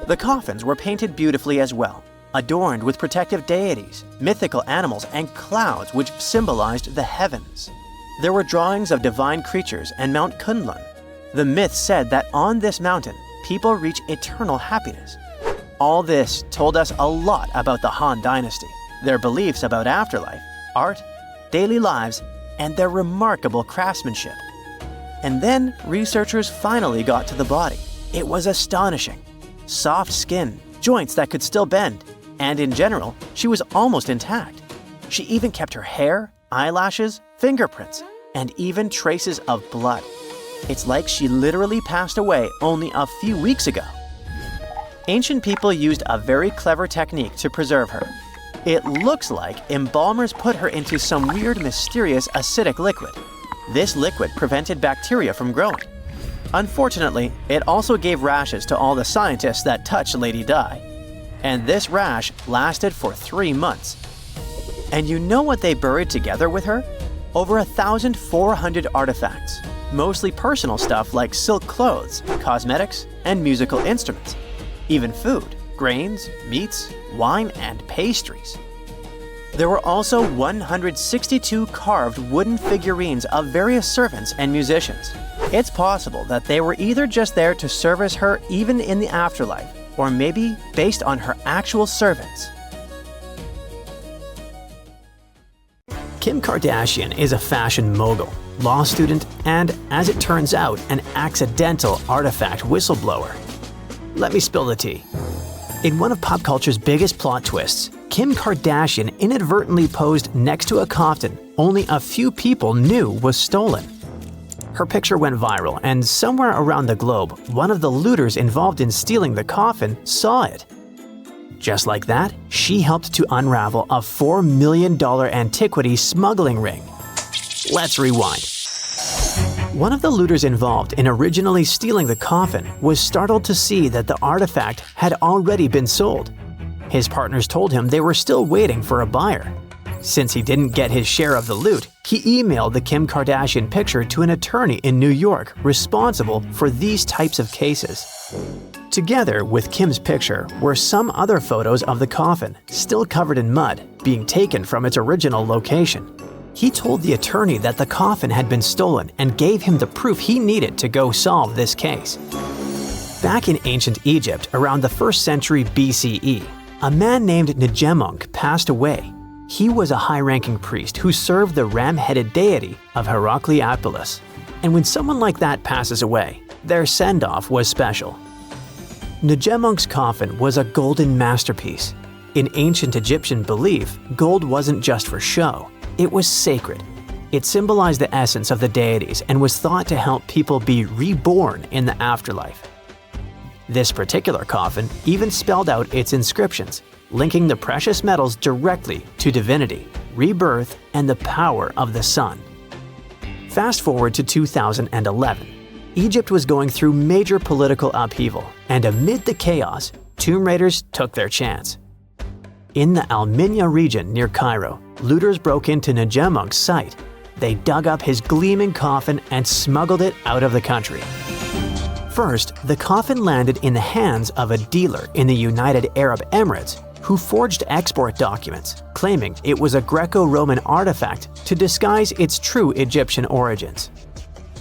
The coffins were painted beautifully as well, adorned with protective deities, mythical animals, and clouds which symbolized the heavens. There were drawings of divine creatures and Mount Kunlun. The myth said that on this mountain, people reach eternal happiness. All this told us a lot about the Han Dynasty, their beliefs about afterlife, art, daily lives, and their remarkable craftsmanship. And then researchers finally got to the body. It was astonishing. Soft skin, joints that could still bend, and in general, she was almost intact. She even kept her hair, eyelashes, fingerprints, and even traces of blood. It's like she literally passed away only a few weeks ago. Ancient people used a very clever technique to preserve her. It looks like embalmers put her into some weird, mysterious acidic liquid. This liquid prevented bacteria from growing. Unfortunately, it also gave rashes to all the scientists that touched Lady Di. And this rash lasted for 3 months. And you know what they buried together with her? Over 1,400 artifacts, mostly personal stuff like silk clothes, cosmetics, and musical instruments. Even food, grains, meats, wine, and pastries. There were also 162 carved wooden figurines of various servants and musicians. It's possible that they were either just there to service her even in the afterlife, or maybe based on her actual servants. Kim Kardashian is a fashion mogul, law student, and, as it turns out, an accidental artifact whistleblower. Let me spill the tea. In one of pop culture's biggest plot twists, Kim Kardashian inadvertently posed next to a coffin only a few people knew was stolen. Her picture went viral, and somewhere around the globe, one of the looters involved in stealing the coffin saw it. Just like that, she helped to unravel a $4 million antiquity smuggling ring. Let's rewind. One of the looters involved in originally stealing the coffin was startled to see that the artifact had already been sold. His partners told him they were still waiting for a buyer. Since he didn't get his share of the loot, he emailed the Kim Kardashian picture to an attorney in New York responsible for these types of cases. Together with Kim's picture were some other photos of the coffin, still covered in mud, being taken from its original location. He told the attorney that the coffin had been stolen and gave him the proof he needed to go solve this case. Back in ancient Egypt around the 1st century BCE, a man named Njemonk passed away. He was a high-ranking priest who served the ram-headed deity of Heracleopolis. And when someone like that passes away, their send-off was special. Njemonk's coffin was a golden masterpiece. In ancient Egyptian belief, gold wasn't just for show. It was sacred. It symbolized the essence of the deities and was thought to help people be reborn in the afterlife. This particular coffin even spelled out its inscriptions, linking the precious metals directly to divinity, rebirth, and the power of the sun. Fast forward to 2011. Egypt was going through major political upheaval, and amid the chaos, tomb raiders took their chance. In the Al-Minya region near Cairo, looters broke into Njemonk's site. They dug up his gleaming coffin and smuggled it out of the country. First, the coffin landed in the hands of a dealer in the United Arab Emirates who forged export documents, claiming it was a Greco-Roman artifact to disguise its true Egyptian origins.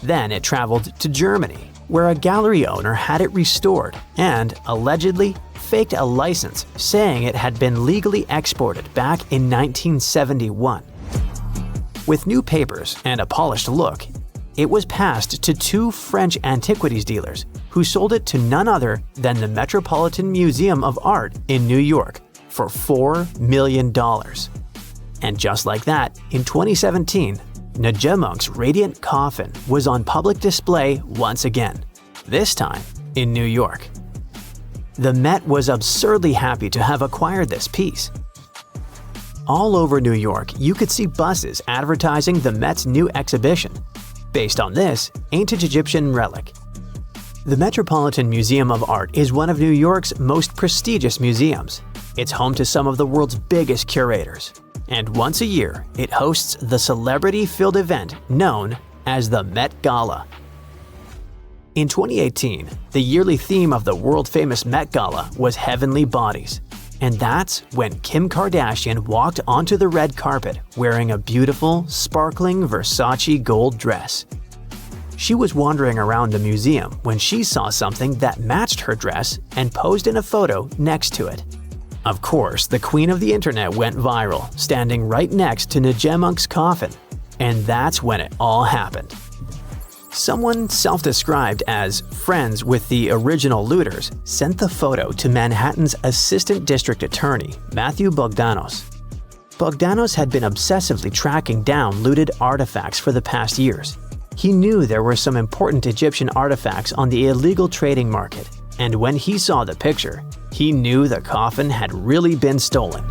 Then it traveled to Germany, where a gallery owner had it restored and, allegedly, faked a license saying it had been legally exported back in 1971. With new papers and a polished look, it was passed to 2 French antiquities dealers who sold it to none other than the Metropolitan Museum of Art in New York for $4 million. And just like that, in 2017, Njemonk's radiant coffin was on public display once again, this time in New York. The Met was absurdly happy to have acquired this piece. All over New York, you could see buses advertising the Met's new exhibition, based on this ancient Egyptian relic. The Metropolitan Museum of Art is one of New York's most prestigious museums. It's home to some of the world's biggest curators. And once a year, it hosts the celebrity-filled event known as the Met Gala. In 2018, the yearly theme of the world-famous Met Gala was Heavenly Bodies. And that's when Kim Kardashian walked onto the red carpet wearing a beautiful, sparkling Versace gold dress. She was wandering around the museum when she saw something that matched her dress and posed in a photo next to it. Of course, the queen of the internet went viral, standing right next to Njemonk's coffin. And that's when it all happened. Someone self-described as friends with the original looters sent the photo to Manhattan's Assistant District Attorney, Matthew Bogdanos. Bogdanos had been obsessively tracking down looted artifacts for the past years. He knew there were some important Egyptian artifacts on the illegal trading market, and when he saw the picture, he knew the coffin had really been stolen.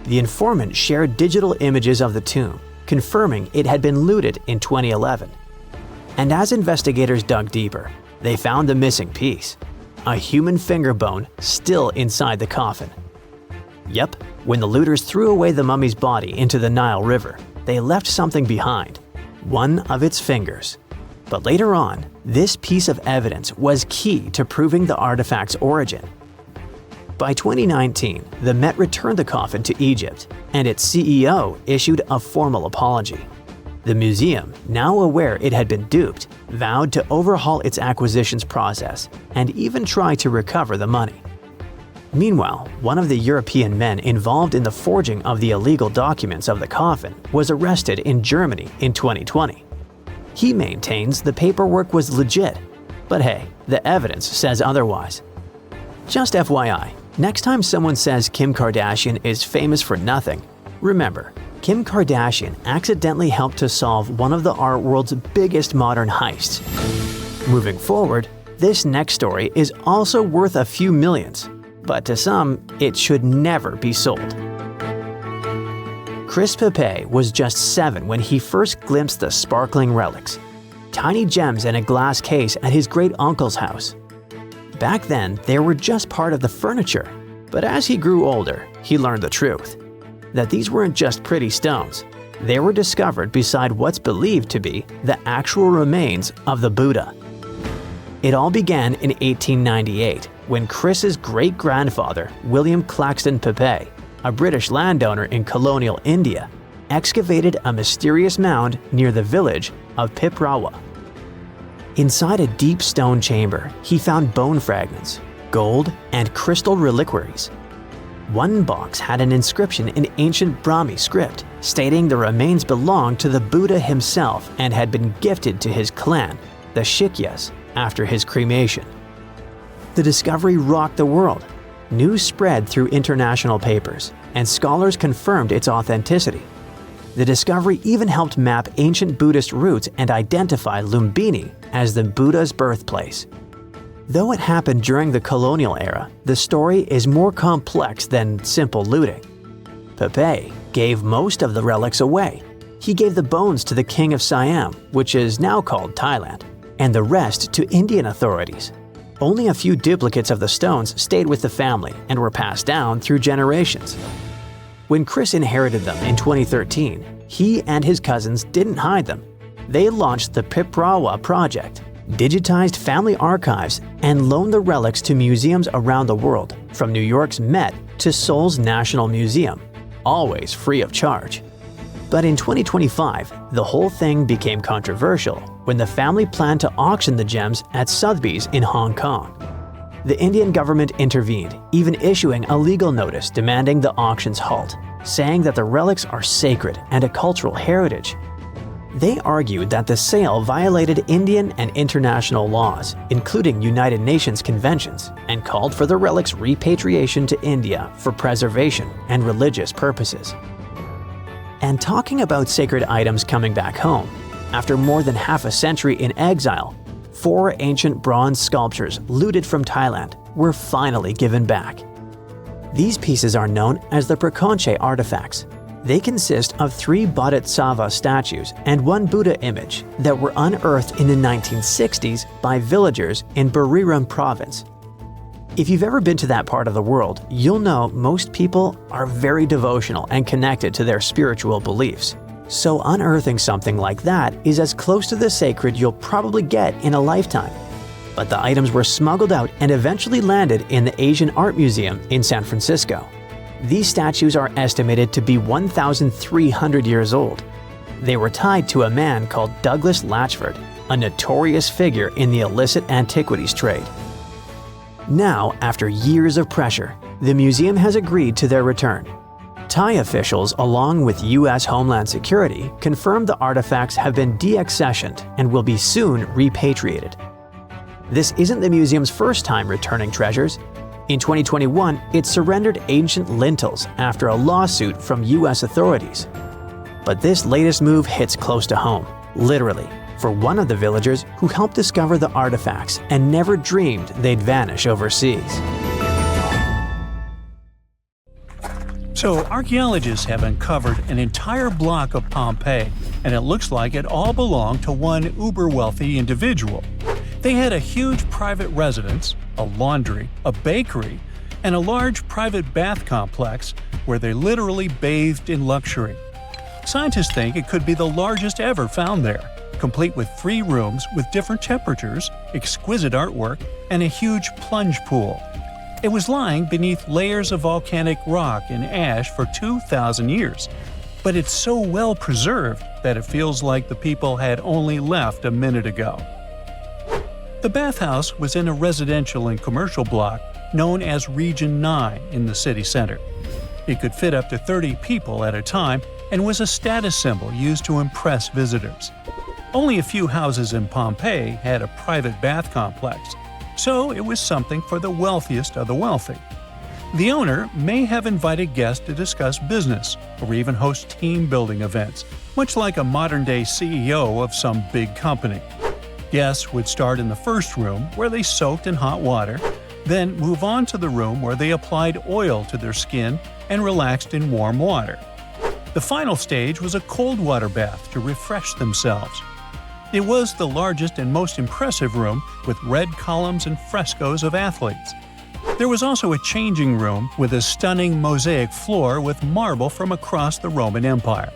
The informant shared digital images of the tomb, confirming it had been looted in 2011. And as investigators dug deeper, they found the missing piece, a human finger bone still inside the coffin. Yep, when the looters threw away the mummy's body into the Nile River, they left something behind, one of its fingers. But later on, this piece of evidence was key to proving the artifact's origin. By 2019, the Met returned the coffin to Egypt, and its CEO issued a formal apology. The museum, now aware it had been duped, vowed to overhaul its acquisitions process and even try to recover the money. Meanwhile, one of the European men involved in the forging of the illegal documents of the coffin was arrested in Germany in 2020. He maintains the paperwork was legit, but hey, the evidence says otherwise. Just FYI, next time someone says Kim Kardashian is famous for nothing, remember, Kim Kardashian accidentally helped to solve one of the art world's biggest modern heists. Moving forward, this next story is also worth a few millions, but to some, it should never be sold. Chris Pepe was just 7 when he first glimpsed the sparkling relics, tiny gems in a glass case at his great-uncle's house. Back then, they were just part of the furniture, but as he grew older, he learned the truth. That these weren't just pretty stones. They were discovered beside what's believed to be the actual remains of the Buddha. It all began in 1898 when Chris's great-grandfather, William Claxton Pepe, a British landowner in colonial India, excavated a mysterious mound near the village of Piprawa. Inside a deep stone chamber, he found bone fragments, gold, and crystal reliquaries. One box had an inscription in ancient Brahmi script stating the remains belonged to the Buddha himself and had been gifted to his clan, the Shikyas, after his cremation. The discovery rocked the world. News spread through international papers, and scholars confirmed its authenticity. The discovery even helped map ancient Buddhist roots and identify Lumbini as the Buddha's birthplace. Though it happened during the colonial era, the story is more complex than simple looting. Pepe gave most of the relics away. He gave the bones to the King of Siam, which is now called Thailand, and the rest to Indian authorities. Only a few duplicates of the stones stayed with the family and were passed down through generations. When Chris inherited them in 2013, he and his cousins didn't hide them. They launched the Piprawa project, digitized family archives, and loaned the relics to museums around the world, from New York's Met to Seoul's National Museum, always free of charge. But in 2025, the whole thing became controversial when the family planned to auction the gems at Sotheby's in Hong Kong. The Indian government intervened, even issuing a legal notice demanding the auction's halt, saying that the relics are sacred and a cultural heritage. They argued that the sale violated Indian and international laws, including United Nations conventions, and called for the relics' repatriation to India for preservation and religious purposes. And talking about sacred items coming back home, after more than half a century in exile, 4 ancient bronze sculptures looted from Thailand were finally given back. These pieces are known as the Prakonche artifacts. They consist of 3 Bodhisattva statues and 1 Buddha image that were unearthed in the 1960s by villagers in Buriram province. If you've ever been to that part of the world, you'll know most people are very devotional and connected to their spiritual beliefs. So unearthing something like that is as close to the sacred you'll probably get in a lifetime. But the items were smuggled out and eventually landed in the Asian Art Museum in San Francisco. These statues are estimated to be 1,300 years old. They were tied to a man called Douglas Latchford, a notorious figure in the illicit antiquities trade. Now, after years of pressure, the museum has agreed to their return. Thai officials, along with U.S. Homeland Security, confirmed the artifacts have been deaccessioned and will be soon repatriated. This isn't the museum's first time returning treasures. In 2021, it surrendered ancient lintels after a lawsuit from U.S. authorities. But this latest move hits close to home, literally, for one of the villagers who helped discover the artifacts and never dreamed they'd vanish overseas. So, archaeologists have uncovered an entire block of Pompeii, and it looks like it all belonged to one uber-wealthy individual. They had a huge private residence, a laundry, a bakery, and a large private bath complex where they literally bathed in luxury. Scientists think it could be the largest ever found there, complete with 3 rooms with different temperatures, exquisite artwork, and a huge plunge pool. It was lying beneath layers of volcanic rock and ash for 2,000 years, but it's so well preserved that it feels like the people had only left a minute ago. The bathhouse was in a residential and commercial block known as Region 9 in the city center. It could fit up to 30 people at a time and was a status symbol used to impress visitors. Only a few houses in Pompeii had a private bath complex, so it was something for the wealthiest of the wealthy. The owner may have invited guests to discuss business or even host team-building events, much like a modern-day CEO of some big company. Guests would start in the first room, where they soaked in hot water, then move on to the room where they applied oil to their skin and relaxed in warm water. The final stage was a cold water bath to refresh themselves. It was the largest and most impressive room, with red columns and frescoes of athletes. There was also a changing room with a stunning mosaic floor with marble from across the Roman Empire.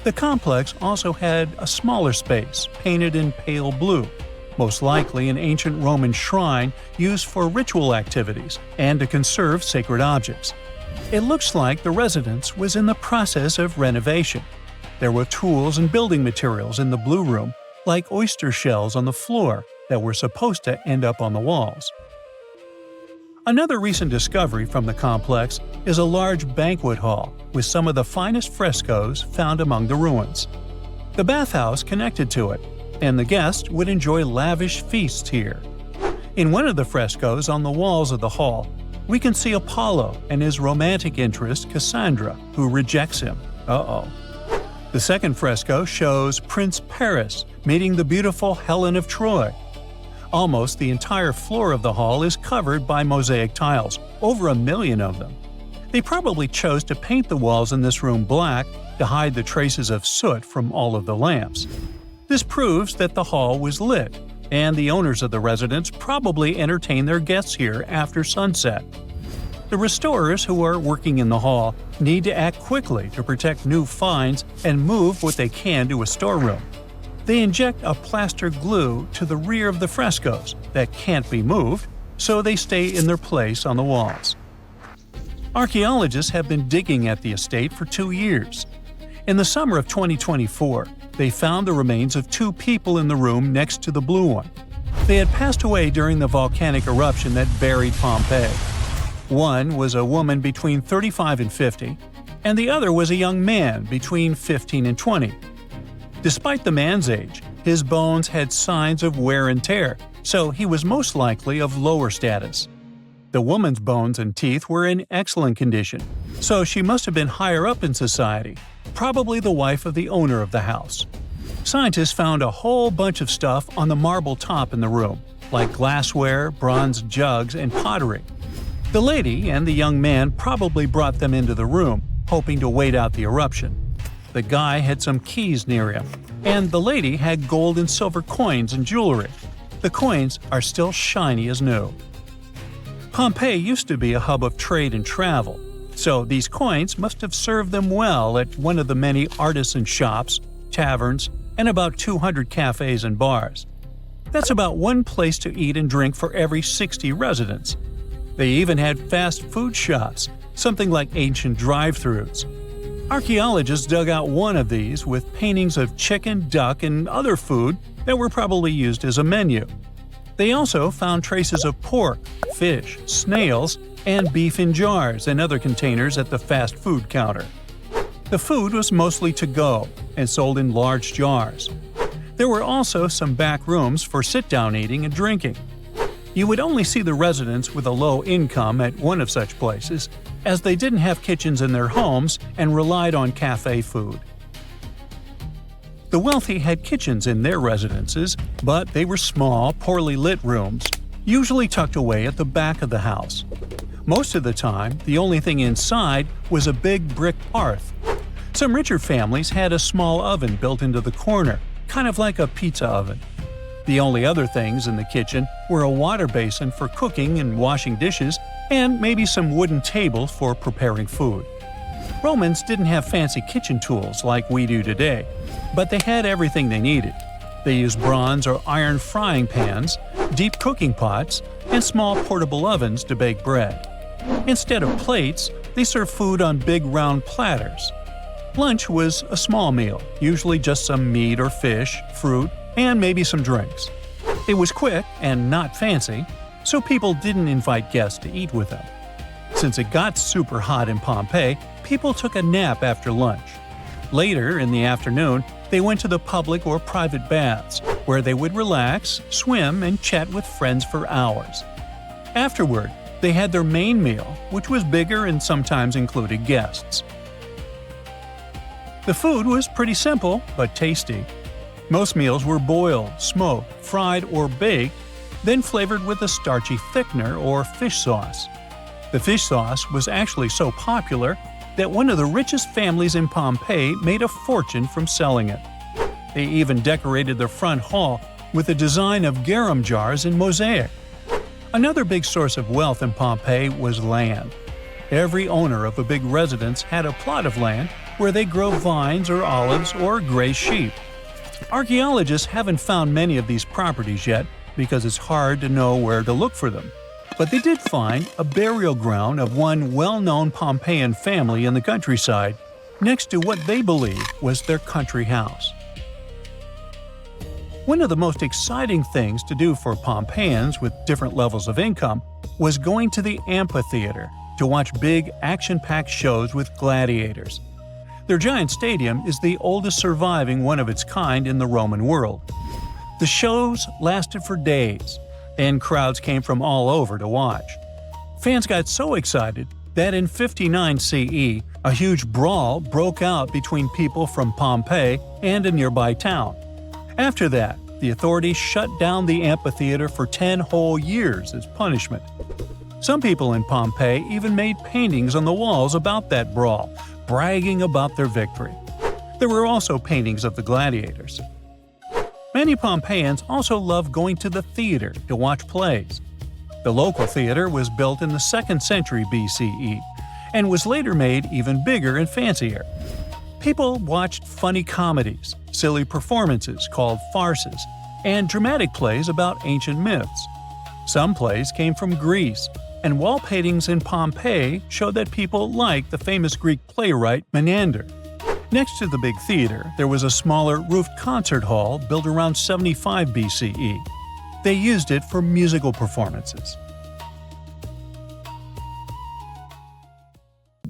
The complex also had a smaller space, painted in pale blue, most likely an ancient Roman shrine used for ritual activities and to conserve sacred objects. It looks like the residence was in the process of renovation. There were tools and building materials in the blue room, like oyster shells on the floor that were supposed to end up on the walls. Another recent discovery from the complex is a large banquet hall with some of the finest frescoes found among the ruins. The bathhouse connected to it, and the guests would enjoy lavish feasts here. In one of the frescoes on the walls of the hall, we can see Apollo and his romantic interest Cassandra, who rejects him. The second fresco shows Prince Paris meeting the beautiful Helen of Troy. Almost the entire floor of the hall is covered by mosaic tiles, over 1 million of them. They probably chose to paint the walls in this room black to hide the traces of soot from all of the lamps. This proves that the hall was lit, and the owners of the residence probably entertained their guests here after sunset. The restorers who are working in the hall need to act quickly to protect new finds and move what they can to a storeroom. They inject a plaster glue to the rear of the frescoes that can't be moved, so they stay in their place on the walls. Archaeologists have been digging at the estate for 2 years. In the summer of 2024, they found the remains of 2 people in the room next to the blue one. They had passed away during the volcanic eruption that buried Pompeii. One was a woman between 35 and 50, and the other was a young man between 15 and 20. Despite the man's age, his bones had signs of wear and tear, so he was most likely of lower status. The woman's bones and teeth were in excellent condition, so she must have been higher up in society, probably the wife of the owner of the house. Scientists found a whole bunch of stuff on the marble top in the room, like glassware, bronze jugs, and pottery. The lady and the young man probably brought them into the room, hoping to wait out the eruption. The guy had some keys near him, and the lady had gold and silver coins and jewelry. The coins are still shiny as new. Pompeii used to be a hub of trade and travel, so these coins must have served them well at one of the many artisan shops, taverns, and about 200 cafes and bars. That's about one place to eat and drink for every 60 residents. They even had fast food shops, something like ancient drive-thrus. Archaeologists dug out one of these with paintings of chicken, duck, and other food that were probably used as a menu. They also found traces of pork, fish, snails, and beef in jars and other containers at the fast food counter. The food was mostly to go and sold in large jars. There were also some back rooms for sit-down eating and drinking. You would only see the residents with a low income at one of such places, as they didn't have kitchens in their homes and relied on cafe food. The wealthy had kitchens in their residences, but they were small, poorly lit rooms, usually tucked away at the back of the house. Most of the time, the only thing inside was a big brick hearth. Some richer families had a small oven built into the corner, kind of like a pizza oven. The only other things in the kitchen were a water basin for cooking and washing dishes, and maybe some wooden tables for preparing food. Romans didn't have fancy kitchen tools like we do today, but they had everything they needed. They used bronze or iron frying pans, deep cooking pots, and small portable ovens to bake bread. Instead of plates, they served food on big round platters. Lunch was a small meal, usually just some meat or fish, fruit, and maybe some drinks. It was quick and not fancy, so people didn't invite guests to eat with them. Since it got super hot in Pompeii, people took a nap after lunch. Later, in the afternoon, they went to the public or private baths, where they would relax, swim, and chat with friends for hours. Afterward, they had their main meal, which was bigger and sometimes included guests. The food was pretty simple, but tasty. Most meals were boiled, smoked, fried, or baked, then flavored with a starchy thickener or fish sauce. The fish sauce was actually so popular that one of the richest families in Pompeii made a fortune from selling it. They even decorated their front hall with a design of garum jars in mosaic. Another big source of wealth in Pompeii was land. Every owner of a big residence had a plot of land where they grow vines or olives or graze sheep. Archaeologists haven't found many of these properties yet because it's hard to know where to look for them. But they did find a burial ground of one well-known Pompeian family in the countryside, next to what they believe was their country house. One of the most exciting things to do for Pompeians with different levels of income was going to the amphitheater to watch big, action-packed shows with gladiators. Their giant stadium is the oldest surviving one of its kind in the Roman world. The shows lasted for days, and crowds came from all over to watch. Fans got so excited that in 59 CE, a huge brawl broke out between people from Pompeii and a nearby town. After that, the authorities shut down the amphitheater for 10 whole years as punishment. Some people in Pompeii even made paintings on the walls about that brawl, bragging about their victory. There were also paintings of the gladiators. Many Pompeians also loved going to the theater to watch plays. The local theater was built in the 2nd century BCE and was later made even bigger and fancier. People watched funny comedies, silly performances called farces, and dramatic plays about ancient myths. Some plays came from Greece, and wall paintings in Pompeii showed that people liked the famous Greek playwright Menander. Next to the big theater, there was a smaller roofed concert hall built around 75 BCE. They used it for musical performances.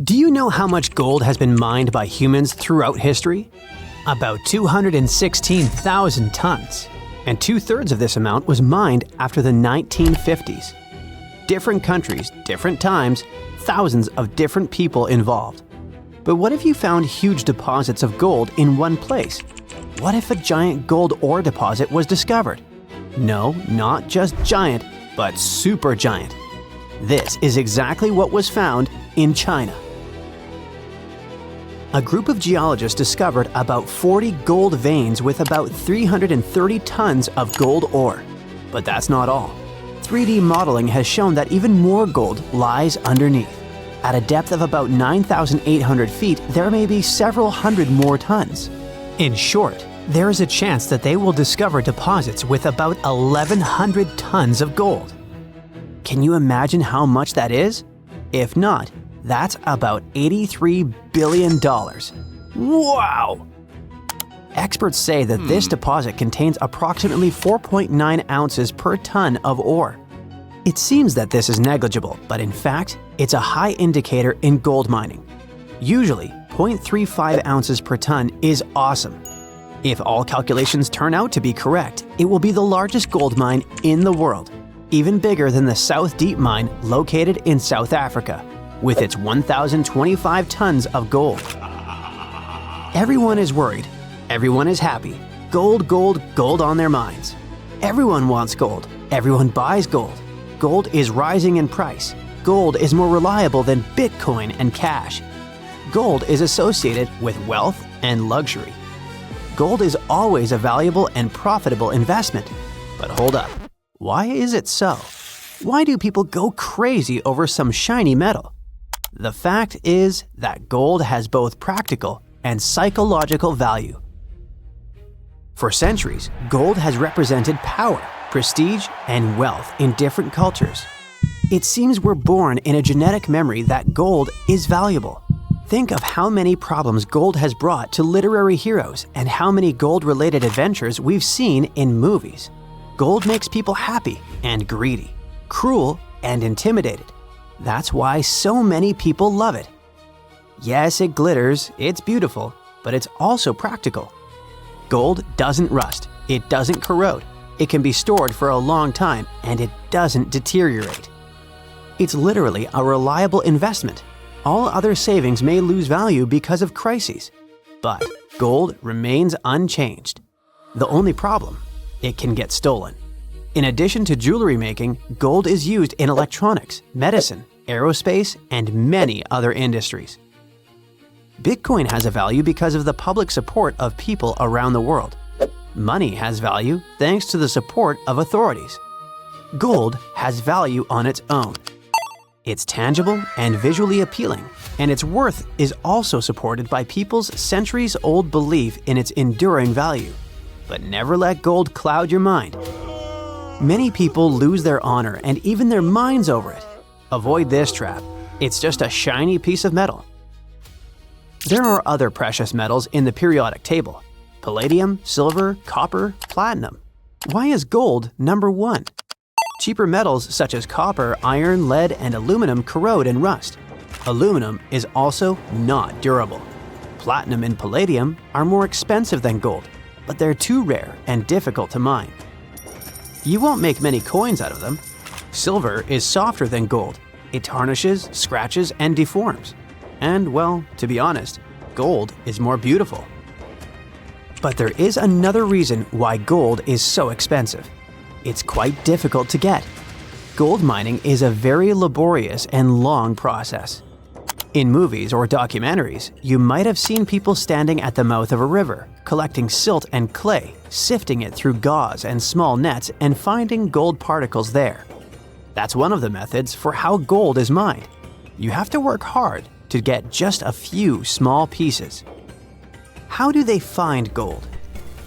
Do you know how much gold has been mined by humans throughout history? About 216,000 tons, and 2/3 of this amount was mined after the 1950s. Different countries, different times, thousands of different people involved. But what if you found huge deposits of gold in one place? What if a giant gold ore deposit was discovered? No, not just giant, but supergiant. This is exactly what was found in China. A group of geologists discovered about 40 gold veins with about 330 tons of gold ore. But that's not all. 3D modeling has shown that even more gold lies underneath. At a depth of about 9,800 feet, there may be several hundred more tons. In short, there is a chance that they will discover deposits with about 1,100 tons of gold. Can you imagine how much that is? If not, that's about $83 billion. Wow! Experts say that this deposit contains approximately 4.9 ounces per ton of ore. It seems that this is negligible, but in fact, it's a high indicator in gold mining. Usually, 0.35 ounces per ton is awesome. If all calculations turn out to be correct, it will be the largest gold mine in the world, even bigger than the South Deep mine located in South Africa, with its 1,025 tons of gold. Everyone is worried. Everyone is happy. Gold, gold, gold on their minds. Everyone wants gold. Everyone buys gold. Gold is rising in price. Gold is more reliable than Bitcoin and cash. Gold is associated with wealth and luxury. Gold is always a valuable and profitable investment. But hold up. Why is it so? Why do people go crazy over some shiny metal? The fact is that gold has both practical and psychological value. For centuries, gold has represented power, prestige, and wealth in different cultures. It seems we're born in a genetic memory that gold is valuable. Think of how many problems gold has brought to literary heroes and how many gold-related adventures we've seen in movies. Gold makes people happy and greedy, cruel and intimidated. That's why so many people love it. Yes, it glitters, it's beautiful, but it's also practical. Gold doesn't rust, it doesn't corrode, it can be stored for a long time, and it doesn't deteriorate. It's literally a reliable investment. All other savings may lose value because of crises, but gold remains unchanged. The only problem, it can get stolen. In addition to jewelry making, gold is used in electronics, medicine, aerospace, and many other industries. Bitcoin has a value because of the public support of people around the world. Money has value thanks to the support of authorities. Gold has value on its own. It's tangible and visually appealing, and its worth is also supported by people's centuries-old belief in its enduring value. But never let gold cloud your mind. Many people lose their honor and even their minds over it. Avoid this trap. It's just a shiny piece of metal. There are other precious metals in the periodic table: palladium, silver, copper, platinum. Why is gold number 1? Cheaper metals such as copper, iron, lead, and aluminum corrode and rust. Aluminum is also not durable. Platinum and palladium are more expensive than gold, but they're too rare and difficult to mine. You won't make many coins out of them. Silver is softer than gold. It tarnishes, scratches, and deforms. And, well, to be honest, gold is more beautiful. But there is another reason why gold is so expensive. It's quite difficult to get. Gold mining is a very laborious and long process. In movies or documentaries, you might have seen people standing at the mouth of a river, collecting silt and clay, sifting it through gauze and small nets, and finding gold particles there. That's one of the methods for how gold is mined. You have to work hard to get just a few small pieces. How do they find gold?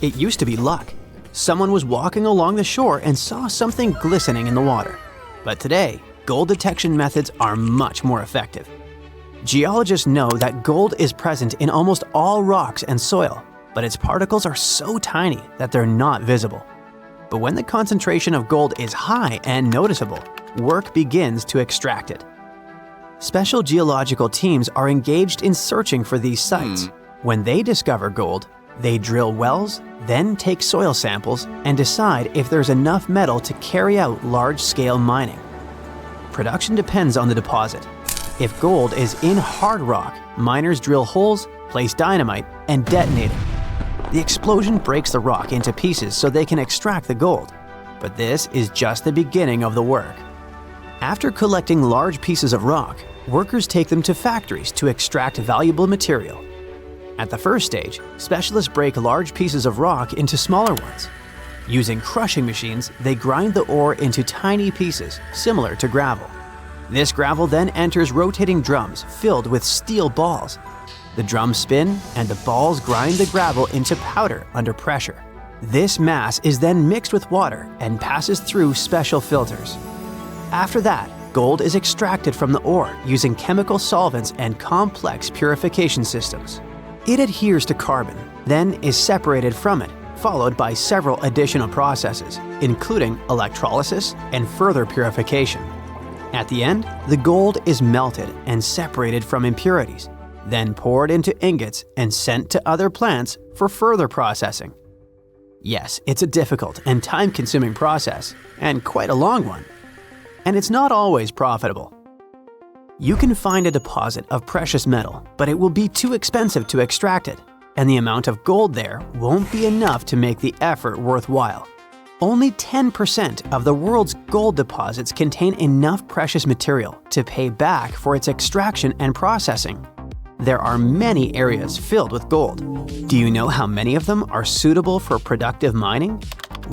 It used to be luck. Someone was walking along the shore and saw something glistening in the water. But today, gold detection methods are much more effective. Geologists know that gold is present in almost all rocks and soil, but its particles are so tiny that they're not visible. But when the concentration of gold is high and noticeable, work begins to extract it. Special geological teams are engaged in searching for these sites. When they discover gold, they drill wells, then take soil samples and decide if there's enough metal to carry out large-scale mining. Production depends on the deposit. If gold is in hard rock, miners drill holes, place dynamite, and detonate it. The explosion breaks the rock into pieces so they can extract the gold. But this is just the beginning of the work. After collecting large pieces of rock, workers take them to factories to extract valuable material. At the first stage, specialists break large pieces of rock into smaller ones. Using crushing machines, they grind the ore into tiny pieces, similar to gravel. This gravel then enters rotating drums filled with steel balls. The drums spin, and the balls grind the gravel into powder under pressure. This mass is then mixed with water and passes through special filters. After that, gold is extracted from the ore using chemical solvents and complex purification systems. It adheres to carbon, then is separated from it, followed by several additional processes, including electrolysis and further purification. At the end, the gold is melted and separated from impurities, then poured into ingots and sent to other plants for further processing. Yes, it's a difficult and time-consuming process, and quite a long one. And it's not always profitable. You can find a deposit of precious metal, but it will be too expensive to extract it, and the amount of gold there won't be enough to make the effort worthwhile. Only 10% of the world's gold deposits contain enough precious material to pay back for its extraction and processing. There are many areas filled with gold. Do you know how many of them are suitable for productive mining?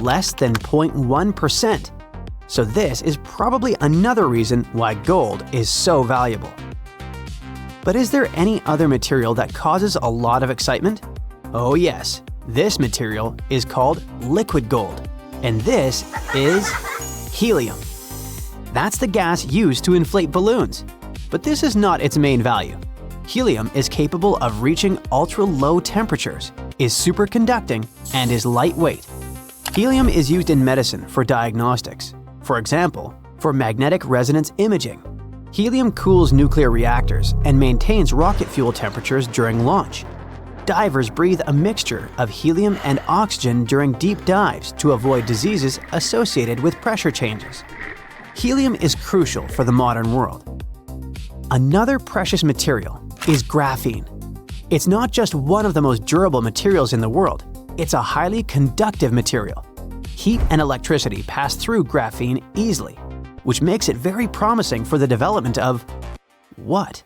Less than 0.1%. So this is probably another reason why gold is so valuable. But is there any other material that causes a lot of excitement? Oh yes, This material is called liquid gold, and this is helium. That's the gas used to inflate balloons, but this is not its main value. Helium is capable of reaching ultra-low temperatures, is superconducting, and is lightweight. Helium is used in medicine for diagnostics. For example, for magnetic resonance imaging. Helium cools nuclear reactors and maintains rocket fuel temperatures during launch. Divers breathe a mixture of helium and oxygen during deep dives to avoid diseases associated with pressure changes. Helium is crucial for the modern world. Another precious material is graphene. It's not just one of the most durable materials in the world, it's a highly conductive material. Heat and electricity pass through graphene easily, which makes it very promising for the development of what?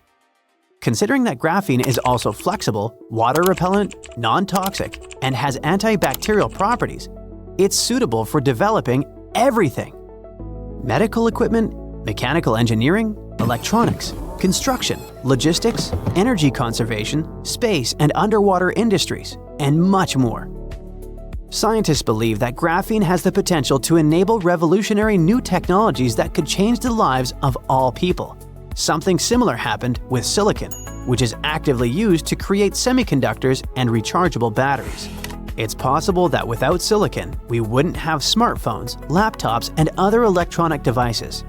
Considering that graphene is also flexible, water-repellent, non-toxic, and has antibacterial properties, it's suitable for developing everything. Medical equipment, mechanical engineering, electronics, construction, logistics, energy conservation, space and underwater industries, and much more. Scientists believe that graphene has the potential to enable revolutionary new technologies that could change the lives of all people. Something similar happened with silicon, which is actively used to create semiconductors and rechargeable batteries. It's possible that without silicon, we wouldn't have smartphones, laptops, and other electronic devices.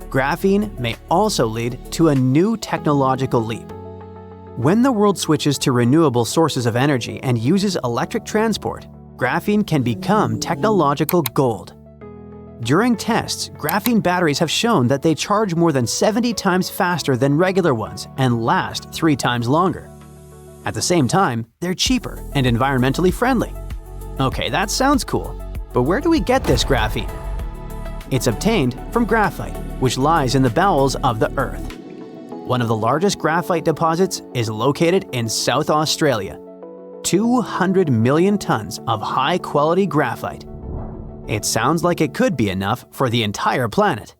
Graphene may also lead to a new technological leap. When the world switches to renewable sources of energy and uses electric transport, graphene can become technological gold. During tests, graphene batteries have shown that they charge more than 70 times faster than regular ones and last 3 times longer. At the same time, they're cheaper and environmentally friendly. Okay, that sounds cool, but where do we get this graphene? It's obtained from graphite, which lies in the bowels of the Earth. One of the largest graphite deposits is located in South Australia. 200 million tons of high-quality graphite. It sounds like it could be enough for the entire planet.